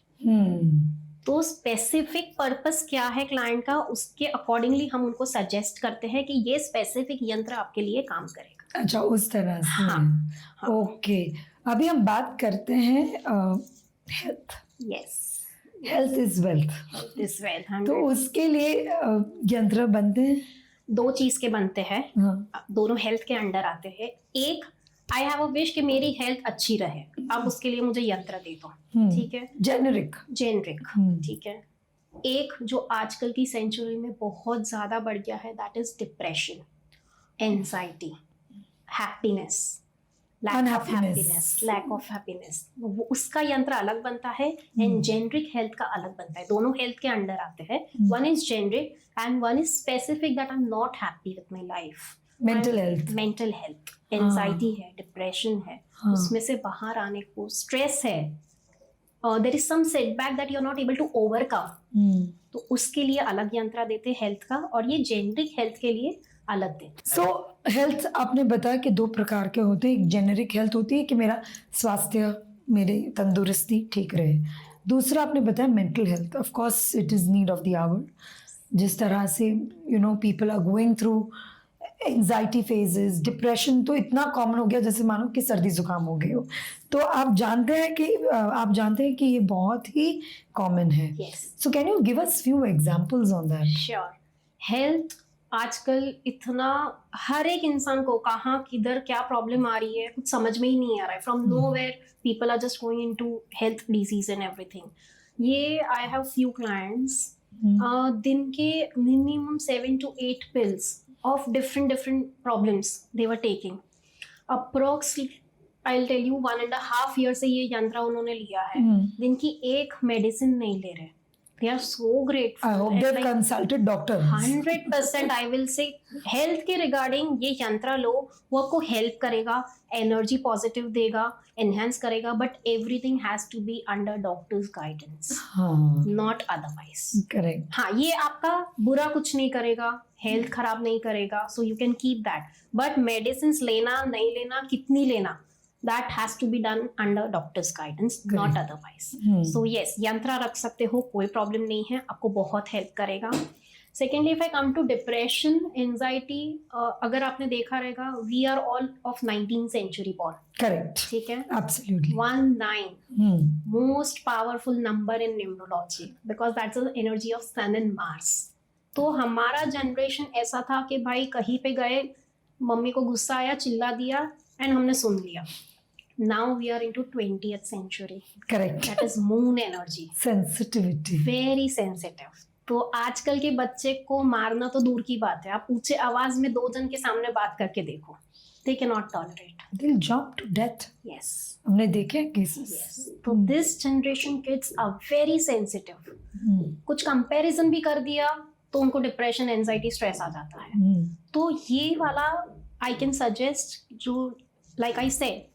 तो स्पेसिफिक पर्पस क्या है क्लाइंट का, उसके अकॉर्डिंगली हम उनको सजेस्ट करते हैं कि ये स्पेसिफिक यंत्र आपके लिए काम करेगा। अच्छा, उस तरह से। ओके, अभी हम बात करते हैं health. Yes, health is wealth. तो उसके लिए यंत्र बनते हैं? दो चीज के बनते हैं, दोनों हेल्थ के अंडर आते हैं। एक, आई हैव अ विश कि मेरी हेल्थ अच्छी रहे, अब उसके लिए मुझे यंत्र दे दो, ठीक है, जेनरिक, ठीक है। एक जो आजकल की सेंचुरी में बहुत ज्यादा बढ़ गया है, that is depression, anxiety, happiness, lack of happiness, उसका यंत्र अलग बनता है एंड जेनरिक हेल्थ का अलग बनता है। दोनों हेल्थ के अंडर आते हैं। One is generic and one is specific, that I am not happy with my life. Mental health, anxiety है, डिप्रेशन है, उसमें से बाहर आने को, स्ट्रेस है, there is some setback that you are not able to overcome, तो उसके लिए अलग यंत्र देते हैं हेल्थ का, और ये जेनरिक हेल्थ के लिए अलग देते। सो हेल्थ आपने बताया कि दो प्रकार के होते हैं। एक जेनरिक हेल्थ होती है कि मेरा स्वास्थ्य, मेरी तंदुरुस्ती ठीक रहे। दूसरा आपने बताया mental health. Of course it is need of the hour. जिस तरह से people are going through anxiety phases, depression तो इतना कॉमन हो गया जैसे मानो कि सर्दी जुकाम हो गए हो। तो आप जानते हैं कि ये बहुत ही कॉमन है। So can you give us few examples on that? Sure. Health आजकल इतना, हर एक इंसान को कहाँ किधर क्या प्रॉब्लम आ रही है कुछ समझ में ही नहीं आ रहा है। From nowhere people are just going into health disease and everything. ये आई हैव फ्यू क्लाइंट्स, दिन के minimum 7 to 8 pills of different problems they were taking. Approximately, I'll tell you 1.5 years से ये यंत्र उन्होंने लिया है। दिन की एक मेडिसिन नहीं ले रहे, they are so grateful. I hope And they've like, consulted doctors. 100% I will say health के रिगार्डिंग ये यंत्रा लो, वो आपको हेल्प करेगा, एनर्जी पॉजिटिव देगा, एनहेंस करेगा, but everything has to be under doctors guidance, हाँ, नॉट अदरवाइज. करेक्ट. हाँ, ये आपका बुरा कुछ नहीं करेगा, हेल्थ खराब नहीं करेगा, so you can keep that. But medicine लेना नहीं लेना, कितनी लेना, that has to be done under doctor's guidance, not otherwise. So yes, यंत्रा रख सकते हो, कोई प्रॉब्लम नहीं है, आपको बहुत हेल्प करेगा. Secondly, if I come to depression, anxiety, अगर आपने देखा रहेगा, we are all of 19th century born. Correct. ठीक है. Absolutely. 19 most powerful number in numerology, because that's the energy of sun and Mars. तो हमारा जनरेशन ऐसा था कि भाई कहीं पे गए, मम्मी को गुस्सा आया, चिल्ला दिया एंड हमने सुन लिया. Now we are into 20th century. Correct. That is moon energy. Sensitivity. Very sensitive. तो आजकल के बच्चे को मारना तो दूर की बात है, आप ऊंचे आवाज में 2 जन के सामने बात करके देखो, they cannot tolerate. They'll jump to death. Yes. हमने देखे केसेस. Yes. तो this generation kids are very sensitive. कुछ कंपैरिजन भी कर दिया तो उनको डिप्रेशन, एंजाइटी, स्ट्रेस आ जाता है. तो ये वाला आई कैन सजेस्ट, जो लाइक आई सेड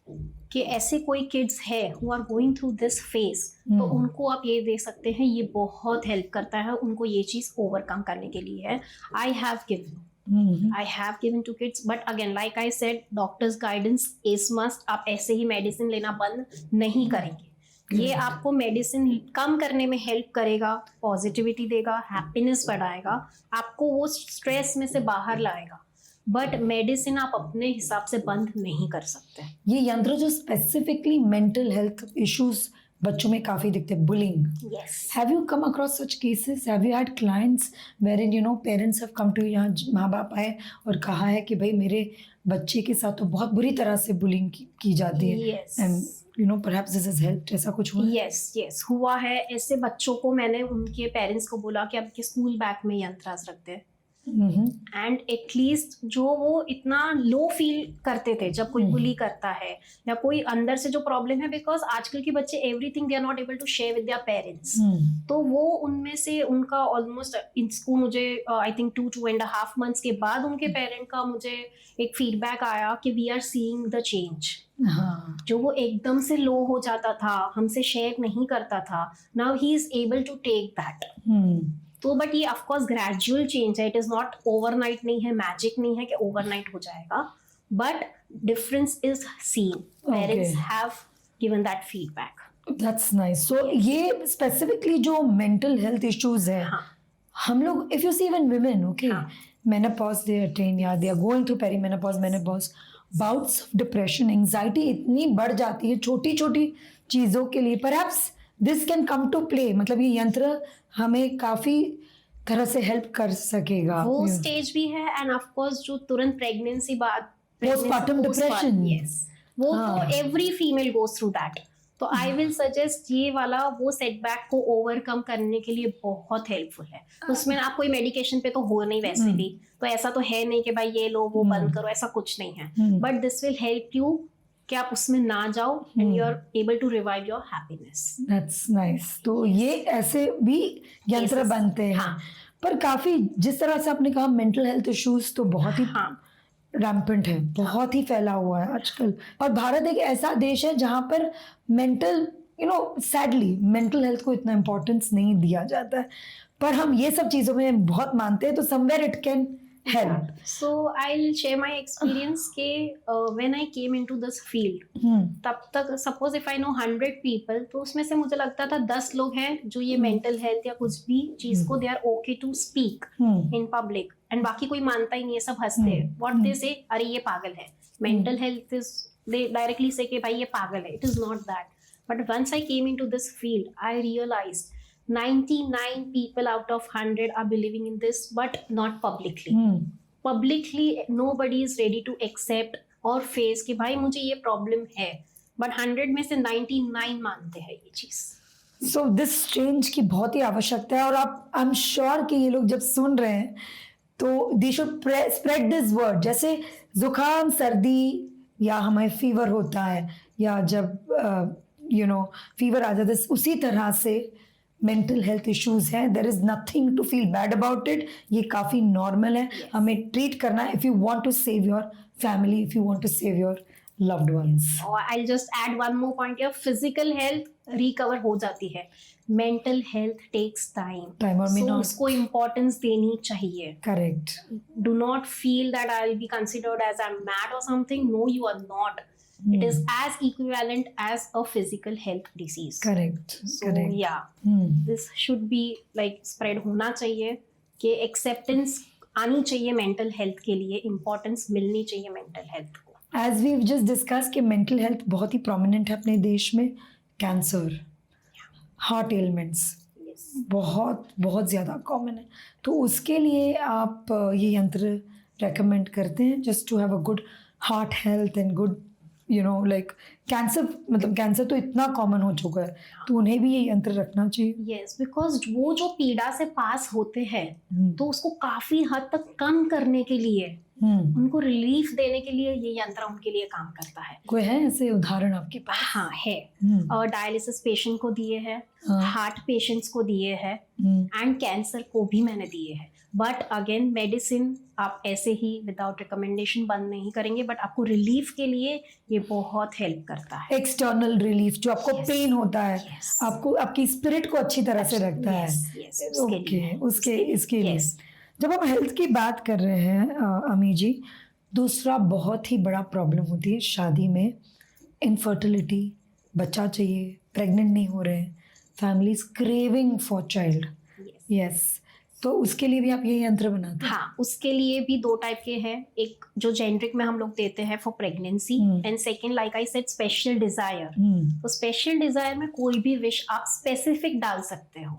कि ऐसे कोई किड्स है who are going through this phase, तो उनको आप ये दे सकते हैं, ये बहुत हेल्प करता है उनको ये चीज ओवरकम करने के लिए है. I have given to kids, but again like I said, doctors guidance is must. आप ऐसे ही मेडिसिन लेना बंद नहीं करेंगे. ये आपको मेडिसिन कम करने में हेल्प करेगा, पॉजिटिविटी देगा, हैप्पीनेस बढ़ाएगा, आपको वो स्ट्रेस में से बाहर लाएगा, बट मेडिसिन आप अपने हिसाब से बंद नहीं कर सकते. ये यंत्र जो स्पेसिफिकली मेंटल हेल्थ इश्यूज बच्चों में काफी दिखते हैं, bullying. Yes. Have you come across such cases? Have you had clients wherein parents have come to, यहाँ माँ बाप आए और कहा है कि भाई मेरे बच्चे के साथ तो बहुत बुरी तरह से बुलिंग की जाती है. Yes. And perhaps this has helped. ऐसा कुछ हुआ? Yes, हुआ है. ऐसे बच्चों को मैंने उनके पेरेंट्स को बोला कि आपके स्कूल बैग में यंत्रास रखते हैं, एंड एटलीस्ट जो वो इतना लो फील करते थे जब कोई बुली करता है या कोई अंदर से जो प्रॉब्लम है, बिकॉज आजकल के बच्चे everything they are not able to share with their parents. तो वो उनमें से उनका ऑलमोस्ट इसको मुझे आई थिंक 2.5 months के बाद उनके पेरेंट का मुझे एक फीडबैक आया कि we are seeing the change. जो वो एकदम से लो हो जाता था, हमसे शेयर नहीं करता था, now he is able to take that. तो बट ये ऑफकोर्स ग्रेजुअल चेंज है, इट इज नॉट ओवरनाइट, नहीं है, मैजिक नहीं है कि ओवरनाइट हो जाएगा, but difference is seen. Parents have given that feedback. That's nice. So ये स्पेसिफिकली जो मेंटल हेल्थ इश्यूज है, हम लोग if you see even women, okay, menopause they attain या they are going through perimenopause, menopause, bouts of depression, anxiety इतनी बढ़ जाती है छोटी छोटी चीजों के लिए. Perhaps this can come to play, मतलब ये यंत्र हमें काफी तरह से हेल्प कर सकेगा. वो स्टेज भी है, एंड ऑफ कोर्स जो तुरंत प्रेगनेंसी बाद पोस्टपार्टम डिप्रेशन, यस, वो तो every female goes through that. तो आई विल सजेस्ट ये वाला वो सेटबैक को ओवरकम करने के लिए बहुत हेल्पफुल है. उसमें आप कोई मेडिकेशन पे तो हो नहीं वैसे भी, तो ऐसा तो है नहीं कि भाई ये लो वो बंद करो, ऐसा कुछ नहीं है, but this will help you कि आप उसमें ना जाओ and you are able to revive your happiness. That's nice. तो ये ऐसे भी यंत्र बनते हैं. पर काफी जिस तरह से आपने कहा मेंटल हेल्थ इश्यूज तो बहुत ही रैम्पेंट है, बहुत ही फैला हुआ है आजकल. और भारत एक ऐसा देश है जहाँ पर मेंटल सैडली मेंटल हेल्थ को इतना इम्पोर्टेंस नहीं दिया जाता है, पर हम ये सब चीजों में बहुत मानते हैं, तो somewhere it can help. So I'll share my experience के when I came into this field, तब तक suppose if I know 100 people, तो उसमें से मुझे लगता था 10 लोग हैं जो ये mental health या कुछ भी चीज को they are okay to speak in public, and बाकी कोई मानता ही नहीं है, सब हंसते हैं. What they say, अरे ये पागल है. Mental health is, they directly say कि भाई ये पागल है. It is not that. But once I came into this field, I realized 99 people out of 100 are believing in this, but not publicly. Publicly, nobody is ready to accept or face कि भाई मुझे ये problem है, but 100 में से 99 मानते हैं ये चीज. So this change की बहुत ही आवश्यकता है, और आप आई एम श्योर कि ये लोग जब सुन रहे हैं तो they should spread this word. जैसे जुकाम, सर्दी या हमें फीवर होता है, या जब फीवर आ जाता है, उसी तरह से मेंटल हेल्थ इश्यूज हैं, there is nothing to feel bad about it, ये काफ़ी नॉर्मल है. हमें ट्रीट करना है. If you want to save your family, if you want to save your loved ones. Or I'll just add one more point here. Physical health recover हो जाती है. Mental health takes time. Time or may so not. उसको importance देनी चाहिए. Correct. Do not feel that I'll be considered as I'm mad or something. No, you are not. It is as equivalent as a physical health disease. Correct. So Correct. yeah, this should be like spread होना चाहिए कि acceptance आनी चाहिए mental health के लिए, importance मिलनी चाहिए mental health को. As we've just discussed कि mental health बहुत ही prominent है अपने देश में. कैंसर, हार्ट एलिमेंट्स बहुत बहुत ज़्यादा कॉमन है. तो उसके लिए आप ये यंत्र रेकमेंड करते हैं just to have a good heart health and good like cancer, मतलब कैंसर तो इतना कॉमन हो चुका है तो उन्हें भी ये यंत्र रखना चाहिए. यस, बिकॉज वो जो पीड़ा से पास होते हैं तो उसको काफी हद तक कम करने के लिए, उनको रिलीफ देने के लिए ये यंत्र उनके लिए काम करता है. कोई है ऐसे उदाहरण आपके पास? हाँ है. डायलिसिस पेशेंट को दिए हैं, हार्ट पेशेंट्स को दिए हैं एंड कैंसर को भी मैंने दिए हैं. बट अगेन मेडिसिन आप ऐसे ही विदाउट रिकमेंडेशन बंद नहीं करेंगे, बट आपको रिलीफ के लिए ये बहुत हेल्प करता है. एक्सटर्नल रिलीफ जो आपको पेन होता है, आपको आपकी स्पिरिट को अच्छी तरह से रखता है. ओके, उसके इसके लिए जब हम हेल्थ की बात कर रहे हैं अमी जी, दूसरा बहुत ही बड़ा प्रॉब्लम होती है शादी में इनफर्टिलिटी. बच्चा चाहिए, प्रेग्नेंट नहीं हो रहे हैं, families craving for child. Yes, तो उसके लिए भी आप ये यंत्र बनाते हैं? हाँ, उसके लिए भी दो टाइप के हैं. एक जो जेनरिक में हम लोग देते हैं for pregnancy and second like I said special desire. तो स्पेशल डिजायर में कोई भी विश आप स्पेसिफिक डाल सकते हो.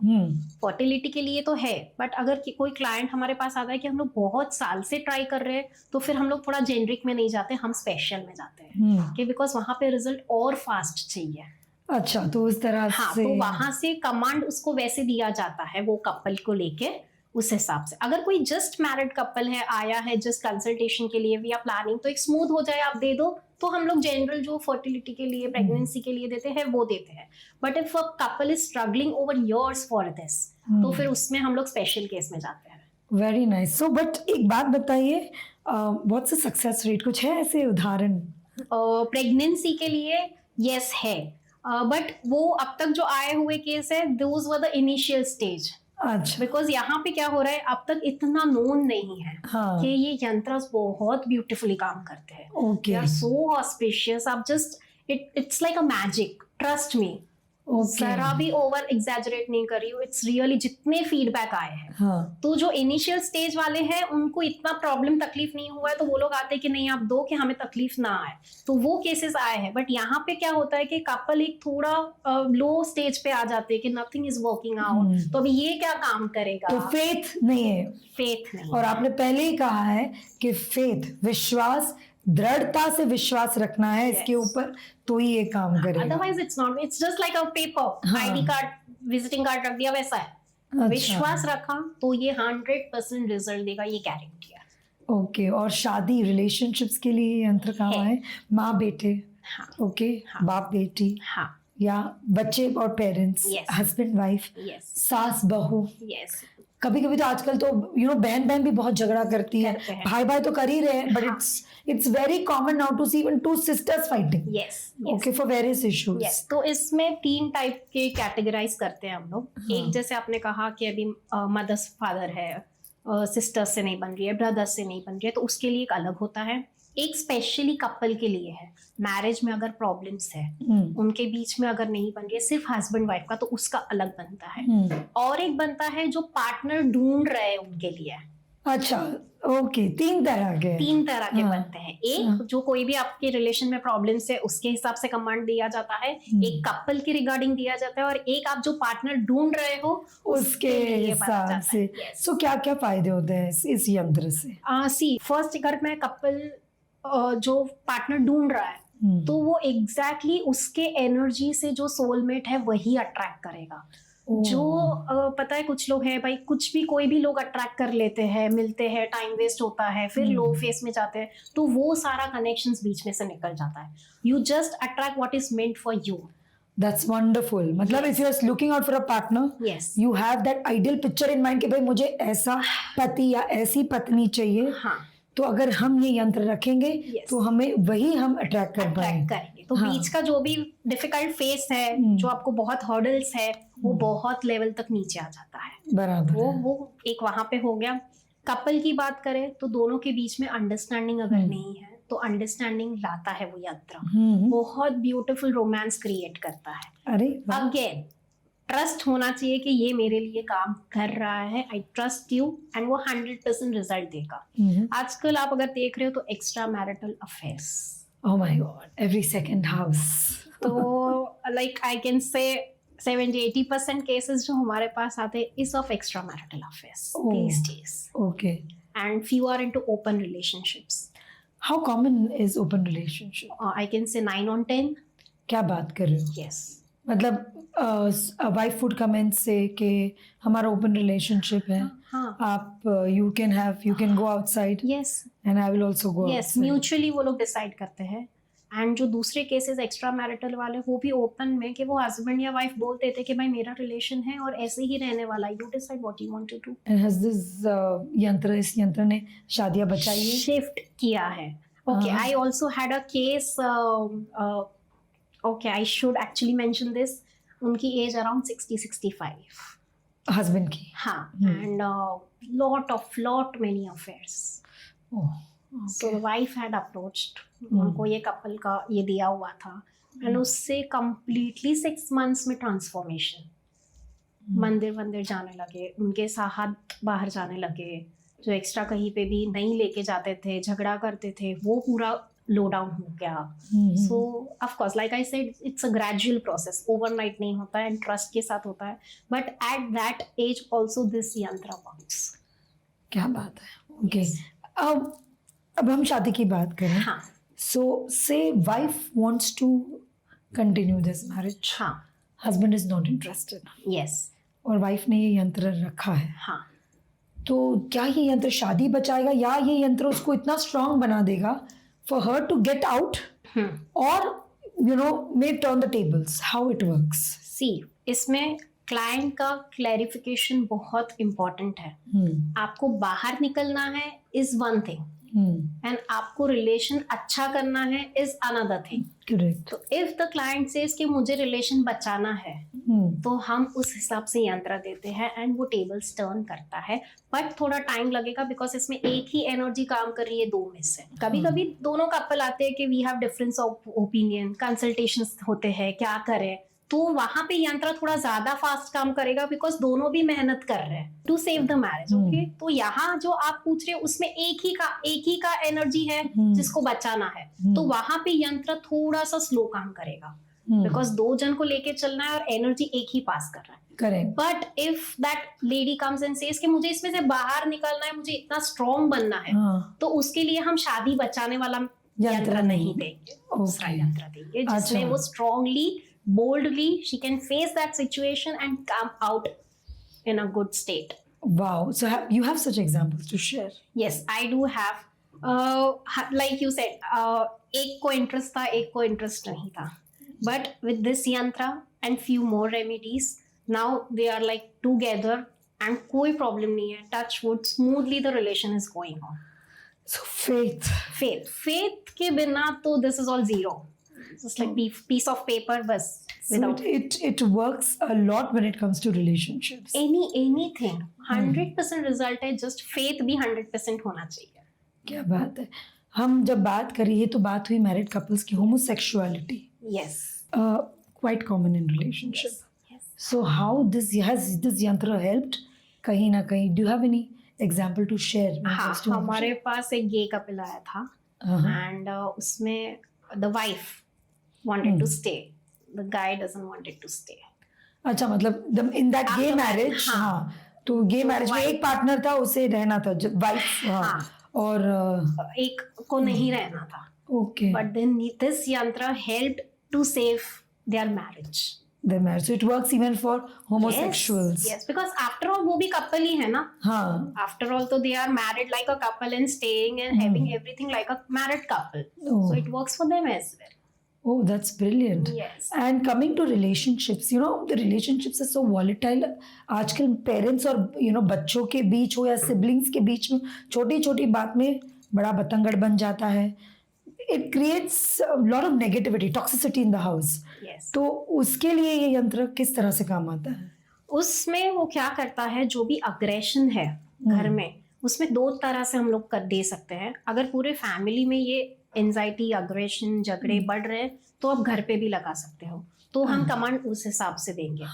फर्टिलिटी के लिए तो है, बट अगर कोई क्लाइंट हमारे पास आता है कि हम लोग बहुत साल से ट्राई कर रहे हैं तो फिर हम लोग थोड़ा जेनरिक में नहीं जाते, हम स्पेशल में जाते हैं कि बिकॉज वहां पे रिजल्ट और फास्ट चाहिए. अच्छा, तो उस तरह हाँ, से तो वहां से कमांड उसको वैसे दिया जाता है वो कपल को लेके. उस हिसाब से अगर कोई जस्ट मैरिड कपल है, आया है जस्ट कंसल्टेशन के लिए, वी आर प्लानिंग, तो एक स्मूथ हो जाए आप दे दो, तो हम लोग जनरल जो फर्टिलिटी के लिए, प्रेगनेंसी के लिए देते हैं वो देते हैं. But if a couple is struggling over years for this, तो फिर उसमें हम लोग स्पेशल केस में जाते हैं. Very nice. सो बट एक बात बताइए, व्हाट्स द सक्सेस रेट? कुछ है ऐसे उदाहरण? प्रेगनेंसी के लिए यस है, बट वो अब तक जो आए हुए केस है those were the initial stage. अच्छा, बिकॉज यहाँ पे क्या हो रहा है, अब तक इतना नोन नहीं है कि ये यंत्र बहुत ब्यूटीफुली काम करते हैं. ओके, सो ऑस्पिशियस. आप just it's like a magic, trust me. जरा भी ओवर एग्जैजरेट नहीं कर रही हूँ. इट्स रियली जितने फीडबैक आए हैं, तो जो इनिशियल स्टेज वाले हैं उनको इतना प्रॉब्लम तकलीफ नहीं हुआ है, तो वो लोग आते हैं कि नहीं आप दो कि हमें तकलीफ ना आए, तो वो केसेस आए हैं. बट यहाँ पे क्या होता है कि कपल एक थोड़ा लो स्टेज पे आ जाते हैं कि नथिंग इज वर्किंग आउट, तो अभी ये क्या काम करेगा. तो फेथ नहीं है. फेथ नहीं. और आपने पहले ही कहा है कि फेथ, विश्वास, दृढ़ता से विश्वास रखना है इसके ऊपर, तो ही ये काम करेगा. Otherwise it's not. It's just like a paper, ID card, visiting card रख दिया, वैसा है. अच्छा. विश्वास रखा तो ये 100% रिजल्ट देगा, ये गारंटी है. ओके. और शादी रिलेशनशिप्स के लिए यंत्र कहाँ है? माँ बेटे, ओके, बाप बेटी, या बच्चे और पेरेंट्स, हस्बैंड वाइफ, सास बहू. कभी कभी तो आजकल तो बहन बहन भी बहुत झगड़ा करती है, भाई भाई तो कर ही रहे हैं, but it's very common now to see even two sisters fighting. Okay, for various issues. तो इसमें 3 टाइप के कैटेगराइज करते हैं हम लोग. एक जैसे आपने कहा कि अभी मदर्स फादर है, सिस्टर्स से नहीं बन रही है, ब्रदर्स से नहीं बन रही है, तो उसके लिए एक अलग होता है. एक स्पेशली कपल के लिए है, मैरिज में अगर प्रॉब्लम्स है, उनके बीच में अगर नहीं बन रही है, सिर्फ हस्बैंड वाइफ का, तो उसका अलग बनता है. और एक बनता है जो पार्टनर ढूंढ रहे हैं उनके लिए. अच्छा, ओके. 3 तरह के बनते हैं. एक जो कोई भी आपके रिलेशन में प्रॉब्लम्स है उसके हिसाब से कमांड दिया जाता है, एक कपल के रिगार्डिंग दिया जाता है, और एक आप जो पार्टनर ढूंढ रहे हो उसके हिसाब से. सो क्या क्या फायदे होते हैं इस यंत्र से? सी फर्स्ट, अगर मैं कपल जो पार्टनर ढूंढ रहा है तो वो एग्जैक्टली उसके एनर्जी से जो सोलमेट है वही अट्रैक्ट करेगा. जो पता है कुछ लोग हैं भाई, कुछ भी कोई भी लोग अट्रैक्ट कर लेते हैं, मिलते हैं, टाइम वेस्ट होता है, फिर लो फेस में जाते हैं, तो वो सारा कनेक्शंस बीच में से निकल जाता है. You just attract what is meant for you. That's wonderful. मतलब if you are looking out for a partner, Yes. You have that ideal picture in mind कि भाई मुझे ऐसा पति या ऐसी पत्नी चाहिए. हाँ, तो अगर हम ये यंत्र रखेंगे Yes. तो हमें वही हम अट्रैक्ट कर अट्रैक्ट पाएंगे. करेंगे. तो हाँ. बीच का जो भी डिफिकल्ट फेस है, जो आपको बहुत हर्डल्स है, वो बहुत लेवल तक नीचे आ जाता है. बराबर. वो एक वहां पे हो गया. कपल की बात करें तो दोनों के बीच में अंडरस्टैंडिंग अगर नहीं है तो अंडरस्टैंडिंग लाता है वो यंत्र. बहुत ब्यूटीफुल रोमांस क्रिएट करता है. अरे वाह. अगेन ट्रस्ट होना चाहिए कि ये मेरे लिए काम कर रहा है. आई ट्रस्ट यू एंड वो 100% रिजल्ट देगा. आजकल आप अगर देख रहे हो तो extra marital affairs, Oh my God, every second house. तो like I can say 70-80% cases जो हमारे पास आते हैं is of extra marital affairs these days. Okay. And few are into open relationships. How common is open relationship? I can say 9 on 10. क्या बात कर रहे हो? Yes. मतलब वाइफ वुड कमेंट से कि हमारा ओपन रिलेशनशिप है. हाँ. आप you can go outside Yes. And I will also go. Yes. Mutually वो लोग डिसाइड करते हैं. एंड जो दूसरे केसेस एक्स्ट्रा मैरिटल वाले वो भी ओपन में कि वो हस्बैंड या वाइफ बोलते थे कि भाई मेरा रिलेशन है और ऐसे ही रहने वाला है. You decide what you want to do. And has this इस यंत्र ने शादियां बचाई है? शिफ्ट किया है. Okay, I also had a case. Okay, I should actually mention this. उनकी एज अराउंड 60-65. हस्बैंड की. हाँ. And lot many affairs. So the wife had approached. उनको ये कपल का ये दिया हुआ था एंड उससे completely 6 months में ट्रांसफॉर्मेशन. मंदिर जाने लगे, उनके साथ बाहर जाने लगे. जो एक्स्ट्रा कहीं पे भी नहीं लेके जाते थे, झगड़ा करते थे, वो पूरा लो डाउन हो गया. So of course like I said it's a gradual process, overnight नहीं होता है एंड ट्रस्ट के साथ होता है. But at that age also this यंत्र वर्क्स. क्या बात है. ओके. अब हम शादी की बात करें. हाँ. So say wife wants to continue this marriage. हाँ. Husband is not interested. Yes. और वाइफ ने ये यंत्र रखा है. हाँ. तो क्या ये यंत्र शादी बचाएगा या ये यंत्र उसको इतना स्ट्रांग बना देगा for her to get out, और you know may turn the tables? How it works? See, इसमें क्लाइंट का क्लैरिफिकेशन बहुत इंपॉर्टेंट है. आपको बाहर निकलना है इज वन थिंग एंड आपको रिलेशन अच्छा करना है इज अनदर थिंग. करेक्ट. तो इफ द क्लाइंट सेज कि मुझे रिलेशन बचाना है तो हम उस हिसाब से यंत्र देते हैं एंड वो टेबल्स टर्न करता है. बट थोड़ा टाइम लगेगा बिकॉज इसमें एक ही एनर्जी काम कर रही है दो में से. कभी कभी दोनों कपल आते हैं कि we have difference of opinion, consultations होते हैं क्या करें, तो वहां पे यंत्र थोड़ा ज्यादा फास्ट काम करेगा बिकॉज दोनों भी मेहनत कर रहे हैं to save the marriage. Okay. तो यहाँ जो आप पूछ रहे हो उसमें एक ही का एनर्जी है जिसको बचाना है, तो वहां पे यंत्र थोड़ा सा स्लो काम करेगा बिकॉज 2 जन को लेके चलना है और एनर्जी एक ही पास कर रहा है. Correct. But if that lady comes and says कि मुझे इसमें से बाहर निकलना है, मुझे इतना स्ट्रॉन्ग बनना है, तो उसके लिए हम शादी बचाने वाला यंत्र नहीं देंगे, दूसरा यंत्र देंगे जिसमें वो strongly, boldly she can face that situation and come out in a good state. Wow. So you have such examples to share? Yes, I do have. Like you said, एक को इंटरेस्ट था, एक को इंटरेस्ट नहीं था. But with this yantra and few more remedies, now they are like together and कोई problem नहीं है. Touch wood, smoothly the relation is going on. So faith के बिना तो this is all zero. Just like piece of paper, बस. So it works a lot when it comes to relationships. Anything 100% result है. Just faith भी 100% होना चाहिए. क्या बात है. हम जब बात करिए तो बात हुई मैरिड कपल्स की. homosexuality. Yes. Quite common in relationship. Yes. So how has this yantra helped? कहीं ना कहीं. Do you have any example to share? हाँ, हमारे पास एक गे कपल आया था and उसमें the wife wanted to stay, the guy doesn't wanted to stay. अच्छा, मतलब in that gay marriage, हाँ, तो गे मैरिज में एक पार्टनर था, उसे रहना था वाइफ, और एक को नहीं रहना था. Okay. But then this yantra helped to save their marriage. Their marriage. So it works even for homosexuals. Yes, because after all वो भी couple ही है ना. हाँ. After all तो they are married like a couple and staying and having everything like a married couple. So it works for them as well. Oh, that's brilliant. Yes. And coming to relationships, the relationships are so volatile. आजकल parents और बच्चों के बीच हो या siblings के बीच में छोटी छोटी बात में बड़ा बतंगड़ बन जाता है. It creates a lot of negativity, toxicity in the house. Yes. तो उसके लिए ये यंत्र किस तरह से काम आता है? उसमें वो क्या करता है, जो भी अग्रेशन है घर में, उसमें 2 तरह से हम लोग कर दे सकते हैं. अगर पूरे फैमिली में ये एंजाइटी, अग्रेशन, झगड़े बढ़ रहे हैं तो आप घर पे भी लगा सकते हो, तो हम कमांड उस हिसाब से देंगे.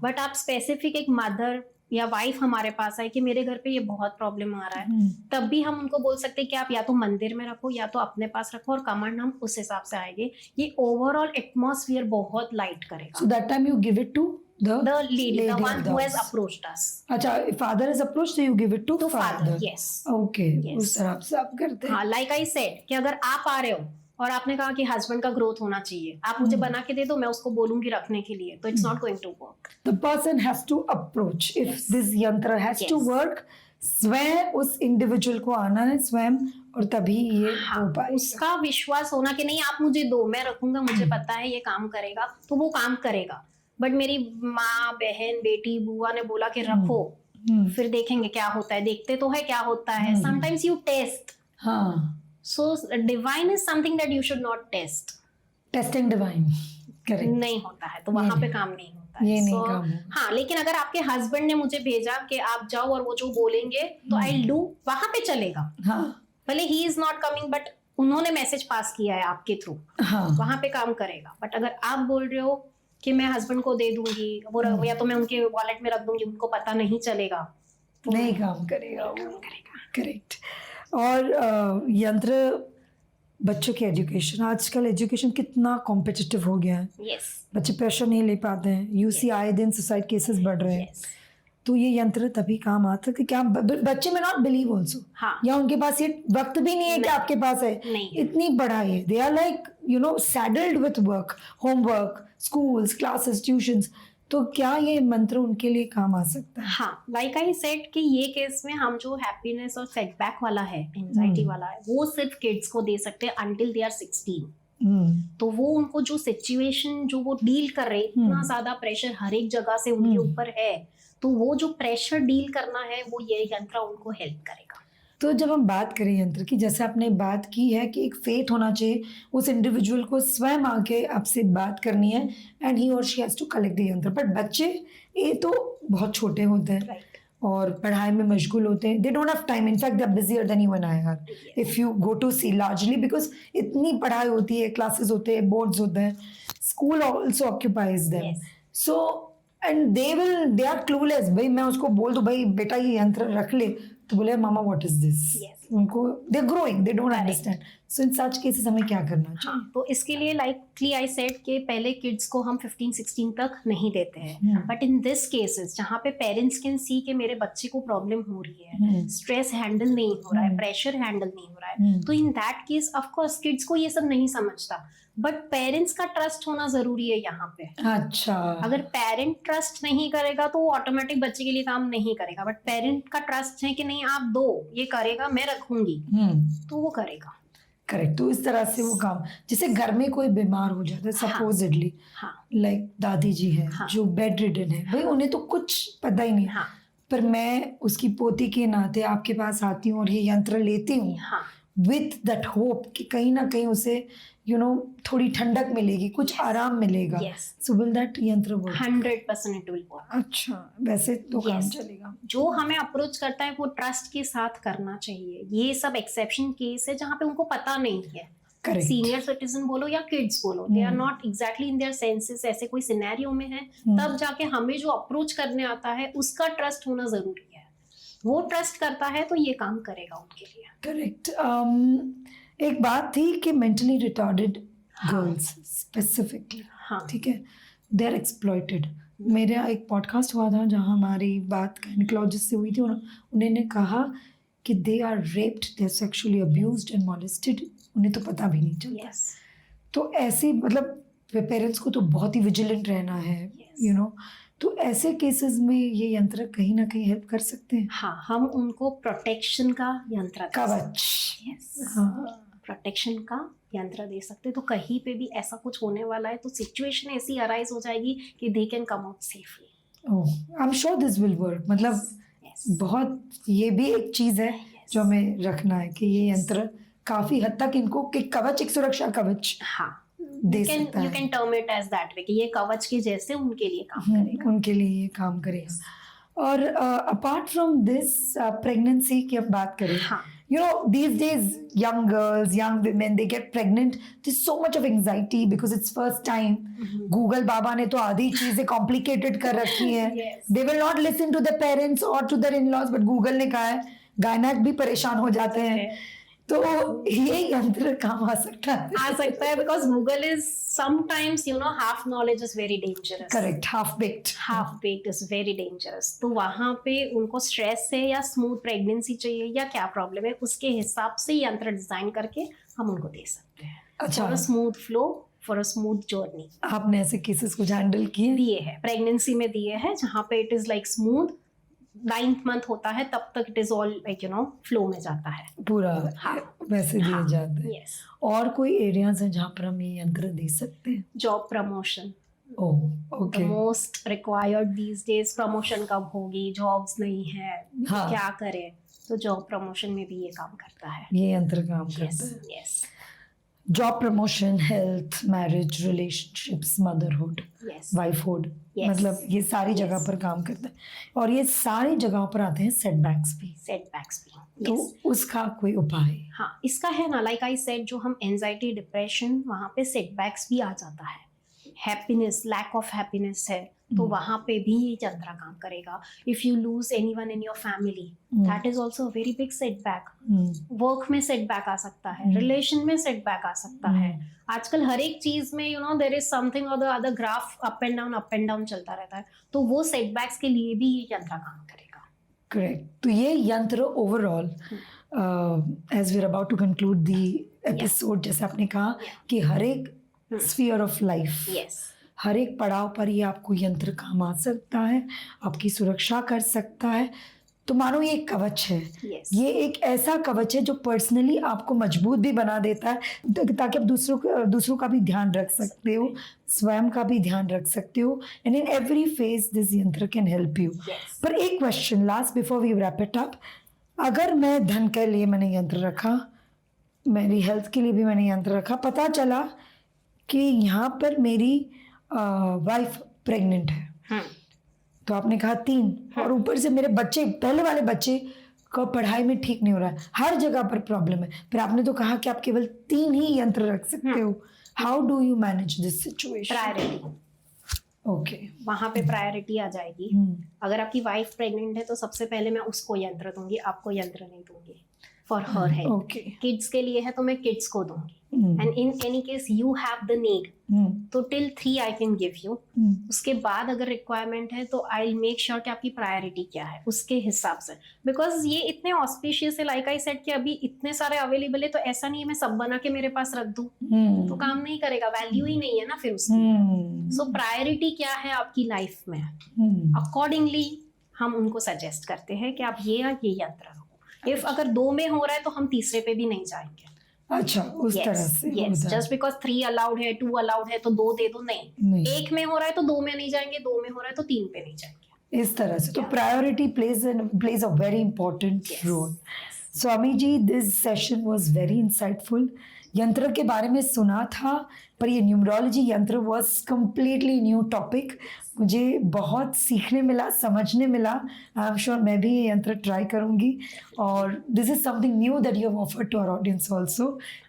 बट आप स्पेसिफिक एक मदर या वाइफ हमारे पास आए कि मेरे घर पे ये बहुत प्रॉब्लम आ रहा है, तब भी हम उनको बोल सकते हैं कि आप या तो मंदिर में रखो या तो अपने पास रखो, और कमांड हम उस हिसाब से आएंगे. ये ओवरऑल एटमॉस्फेयर बहुत लाइट करेगा. So that time you give it to the lady, the one of who the has house. approached us. अच्छा, father has approached, so you give it to father. Yes. Okay, Yes. उस तरह से आप करते हैं. हाँ, like I said कि अगर आप आ रहे हो और आपने कहा कि हस्बैंड का ग्रोथ होना चाहिए, आप मुझे बना के दे दो, मैं उसको बोलूंगी रखने के लिए, तो it's not going to work. The person has to approach. If Yes. this yantra has to Yes. work, स्वयं उस इंडिविजुअल को आना है स्वयं, और तभी ये हो पाएगा. उसका विश्वास होना कि नहीं आप मुझे दो, मैं रखूंगा, मुझे पता है ये काम करेगा, तो वो काम करेगा. बट मेरी माँ, बहन, बेटी, बुआ ने बोला कि रखो, फिर देखेंगे क्या होता है. देखते तो है क्या होता है. Sometimes you test. हाँ. So divine is something that you should not test. Testing divine. Correct. नहीं होता है, तो वहां पे काम नहीं होता है. ये नहीं So, काम है. हाँ, लेकिन अगर आपके हस्बैंड ने मुझे भेजा कि आप जाओ और वो जो बोलेंगे तो I'll do, वहां पे चलेगा. हाँ. भले he is not coming, but उन्होंने मैसेज पास किया है आपके थ्रू, हाँ. वहां पे काम करेगा. बट अगर आप बोल रहे हो कि मैं हस्बैंड को दे दूंगी वो, या तो मैं उनके वॉलेट में रख दूंगी, उनको पता नहीं चलेगा, नहीं काम करेगा वो. करेक्ट. और यंत्र बच्चों की एजुकेशन, आजकल एजुकेशन कितना कॉम्पिटिटिव हो गया है. यस. बच्चे प्रेशर नहीं ले पाते हैं. यूसी आए दिन सुसाइड केसेस बढ़ रहे हैं. तो ये यंत्र तभी काम आता है कि क्या बच्चे में नॉट बिलीव ऑल्सो. हाँ. या उनके पास ये वक्त भी नहीं है कि आपके पास है. नहीं. इतनी बड़ा है. They are like saddled with work, homework, schools, classes, tuitions. तो क्या ये मंत्र उनके लिए काम आ सकता है? हाँ, लाइक आई सेड कि ये केस में हम जो हैप्पीनेस और सेटबैक वाला है, एंजाइटी वाला है, वो सिर्फ किड्स को दे सकते हैं अंटिल दे आर 16. तो वो उनको जो सिचुएशन जो वो डील कर रहे, इतना ज्यादा प्रेशर हर एक जगह से उनके ऊपर है, तो वो जो प्रेशर डील करना है वो ये यंत्र उनको हेल्प करेगा. तो जब हम बात करें यंत्र की, जैसे आपने बात की है कि एक फेथ होना चाहिए, उस इंडिविजुअल को स्वयं आके आपसे बात करनी है एंड ही और she has to collect the यंत्र. बट बच्चे ये तो बहुत छोटे होते हैं और पढ़ाई में मशगूल होते हैं. They don't have time. In fact they are busier than even I are, if you go to see largely, because इतनी पढ़ाई होती है, क्लासेस होते हैं, बोर्ड्स होते हैं, school also occupies them. So and they are clueless. भाई मैं उसको बोल दूं भाई बेटा ये यंत्र रख ले, तो बोले मामा व्हाट इज दिस. उनको they are growing, they don't understand. So in such cases हमें क्या करना चाहिए? तो इसके लिए लाइकली आई सेड कि पहले किड्स को हम 15-16 तक नहीं देते हैं. बट इन दिस केसेस जहाँ पे पेरेंट्स कैन सी कि मेरे बच्चे को प्रॉब्लम हो रही है, स्ट्रेस हैंडल नहीं हो रहा है, प्रेशर हैंडल नहीं हो रहा है, तो in that case of course kids को ये सब नहीं समझता, बट पेरेंट्स का ट्रस्ट होना जरूरी है यहाँ पे. अच्छा. अगर पेरेंट ट्रस्ट नहीं करेगा तो वो ऑटोमेटिक बच्चे के लिए काम नहीं करेगा. बट पेरेंट का ट्रस्ट है कि नहीं आप दो, ये करेगा, मैं रखूंगी, तो वो करेगा. करेक्ट. तो इस तरह से वो काम, जैसे घर में कोई बीमार हो जाता है सपोजिडली, लाइक दादी जी है जो बेड रिडन है, भाई उन्हें तो कुछ पता ही नहीं. पर मैं उसकी पोती के नाते आपके पास आती हूँ और ये यंत्र लेती हूँ विथ दैट होप कि कहीं ना कहीं उसे थोड़ी ठंडक मिलेगी, कुछ आराम मिलेगा. सो विल दैट यंत्र वर्क? 100% it will work. अच्छा, वैसे तो काम चलेगा. जो हमें अप्रोच करता है वो ट्रस्ट के साथ करना चाहिए. ये सब एक्सेप्शन केस है जहाँ पे उनको पता नहीं है. सीनियर सिटीजन बोलो या किड्स बोलो, they are not exactly in their senses, ऐसे कोई सिनेरियो में है, तब जाके हमें जो अप्रोच करने आता है उसका ट्रस्ट होना जरूरी है. वो ट्रस्ट करता है तो ये काम करेगा उनके लिए. करेक्ट. एक बात थी कि मेंटली रिटार्डेड गर्ल्स स्पेसिफिकली, ठीक है, दे आर एक्सप्लॉइटेड. मेरा एक पॉडकास्ट हुआ था जहाँ हमारी बात गायनेकोलॉजिस्ट से हुई थी. उन्होंने कहा कि they are raped, they are sexually abused and molested, उन्हें तो पता भी नहीं चलता. तो ऐसे मतलब पेरेंट्स को तो बहुत ही विजिलेंट रहना है, तो ऐसे केसेस में ये यंत्र कहीं ना कहीं हेल्प कर सकते हैं. हाँ, हम उनको प्रोटेक्शन का यंत्र, कवच. प्रोटेक्शन का यंत्र दे सकते, तो कहीं पे भी ऐसा कुछ होने वाला है तो सिचुएशन ऐसी अराइज हो जाएगी कि they can come out safely. Oh, I am sure this will work. मतलब Yes. बहुत ये भी एक चीज है Yes. जो हमें रखना है कि ये यंत्र काफी हद तक इनको एक कवच, एक सुरक्षा कवच हाँ, दे सकता यू है। Can term it as that way कि ये कवच के जैसे उनके लिए काम करेगा। उनके लिए ये काम करेगा। और अपार्ट फ्रॉम दिस प्रेगनेंसी की हम बात करें, हाँ, you know, these days young girls, young women, they get pregnant, there's so much of anxiety because it's first time. Google बाबा ने तो आधी चीजें कॉम्प्लिकेटेड कर रखी हैं। Yes. They will not listen to their parents or to their in-laws, but Google ने कहा है गायनक भी परेशान हो जाते हैं, तो ये यंत्र काम आ सकता है। Because Google is sometimes half knowledge is very dangerous. Correct, half baked is very dangerous. तो वहां पे उनको स्ट्रेस है या स्मूथ प्रेगनेंसी चाहिए या क्या प्रॉब्लम है, उसके हिसाब से यंत्र डिजाइन करके हम उनको दे सकते हैं। अच्छा, for a smooth flow, for a smooth journey. आपने ऐसे केसेस कुछ हैंडल किए? दिए हैं, प्रेगनेंसी में दिए हैं, जहाँ पे it is like smooth 9th month होता है तब तक it is all like flow में जाता है पूरा। हाँ, वैसे दिए हाँ, जाते हैं। yes. और कोई एरियाज हैं जहाँ पर हम ये यंत्र दे सकते हैं? Job promotion, oh, the okay. Most required these days. Promotion कब होगी, जॉब्स नहीं है, हाँ। क्या करें, तो जॉब प्रमोशन में भी ये काम करता है। ये यंत्र काम करता यस, है। Yes, job promotion, health, marriage, relationships, motherhood, yes, wifehood, Yes. मतलब ये सारी जगह Yes. पर काम करता है। और ये सारी जगहों पर आते हैं सेटबैक्स भी, सेटबैक्स भी। तो Yes. उसका कोई उपाय? हाँ, इसका है ना, लाइक आई सेड, जो हम एंजाइटी, डिप्रेशन, वहाँ पे सेटबैक्स भी आ जाता है। हैप्पीनेस, लैक ऑफ हैप्पीनेस है तो वहाँ पे भी ये यंत्र काम करेगा। If you lose anyone in your family, that is also very big setback. Work में सेटबैक आ सकता है, रिलेशन में सेटबैक आ सकता है। आजकल हर एक चीज में देयर इज समथिंग और the other, graph up and down चलता रहता है, तो वो सेटबैक्स के लिए भी ये यंत्र काम करेगा। करेक्ट। तो ये यंत्र overall, as we are about to conclude the episode, जैसे आपने कहा कि हर एक स्फीयर ऑफ लाइफ, यस, हर एक पड़ाव पर ये आपको यंत्र काम आ सकता है, आपकी सुरक्षा कर सकता है। तो मानो ये एक कवच है। Yes. ये एक ऐसा कवच है जो पर्सनली आपको मजबूत भी बना देता है, ताकि आप दूसरों का भी ध्यान रख सकते हो, स्वयं का भी ध्यान रख सकते हो, and in every phase this यंत्र कैन हेल्प यू। पर एक question last before we wrap it up, अगर मैं धन के लिए मैंने यंत्र रखा, मेरी हेल्थ के लिए भी मैंने यंत्र रखा, पता चला कि यहाँ पर मेरी वाइफ प्रेग्नेंट है, तो आपने कहा 3, और ऊपर से मेरे बच्चे, पहले वाले बच्चे का पढ़ाई में ठीक नहीं हो रहा है, हर जगह पर प्रॉब्लम है, फिर आपने तो कहा कि आप केवल 3 ही यंत्र रख सकते हो। How do you manage this situation? Priority, okay, वहां पे प्रायोरिटी आ जाएगी। अगर आपकी वाइफ प्रेग्नेंट है तो सबसे पहले मैं उसको यंत्र दूंगी, आपको यंत्र नहीं दूंगी। For her health. Okay, kids के लिए है तो मैं किड्स को दूंगी। And in any case you have the need, तो till 3 I can give you. उसके बाद अगर रिक्वायरमेंट है तो आई विल मेक श्योर कि आपकी प्रायोरिटी क्या है उसके हिसाब से, बिकॉज ये इतने ऑस्पिशियस है, लाइक आई सेड कि अभी इतने सारे अवेलेबल है, तो ऐसा नहीं है मैं सब बना के मेरे पास रख दूं तो काम नहीं करेगा, वैल्यू ही नहीं है ना फिर उसकी। सो प्रायोरिटी क्या है आपकी लाइफ में, अकॉर्डिंगली हम उनको सजेस्ट करते हैं कि आप ये या ये यंत्र रखो। इफ अगर 2 में हो रहा है तो हम तीसरे पे भी नहीं जाएंगे। अच्छा, उस तरह से यस, जस्ट बिकॉज 3 अलाउड है, 2 अलाउड है तो 2 दे दो, नहीं। 1 में हो रहा है तो 2 में नहीं जाएंगे, 2 में हो रहा है तो 3 पे नहीं जाएंगे, इस तरह से। तो priority plays a very important role. Swami ji, this session was very insightful. यंत्र के बारे में सुना था, पर ये न्यूमरोलॉजी यंत्र वाज कंप्लीटली न्यू टॉपिक। मुझे बहुत सीखने मिला, समझने मिला। आई एम श्योर मैं भी ये यंत्र ट्राई करूंगी, और this is something new that you have offered to our audience also.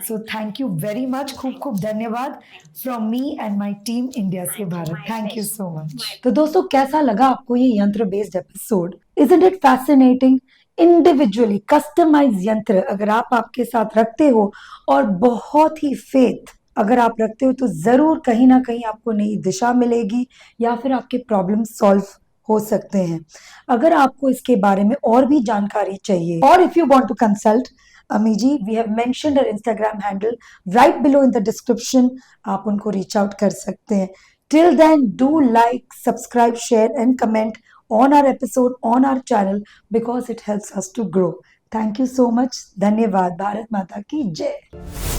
So thank you very much, खूब खूब धन्यवाद from me and my team India से Bharat. Thank you so much. तो दोस्तों, कैसा लगा आपको ये यंत्र based episode? Isn't it fascinating? Individually customise यंत्र अगर आप आपके साथ रखते हो, और बहुत ही फेथ अगर आप रखते हो, तो जरूर कहीं ना कहीं आपको नई दिशा मिलेगी, या फिर आपके प्रॉब्लम सॉल्व हो सकते हैं। अगर आपको इसके बारे में और भी जानकारी चाहिए, और if you want to consult Ami ji, we have mentioned her Instagram handle right below in the description, आप उनको रीच आउट कर सकते हैं। Till then, do like, subscribe, share and comment on our episode on our channel, because it helps us to grow. Thank you so much. धन्यवाद। भारत माता की जय।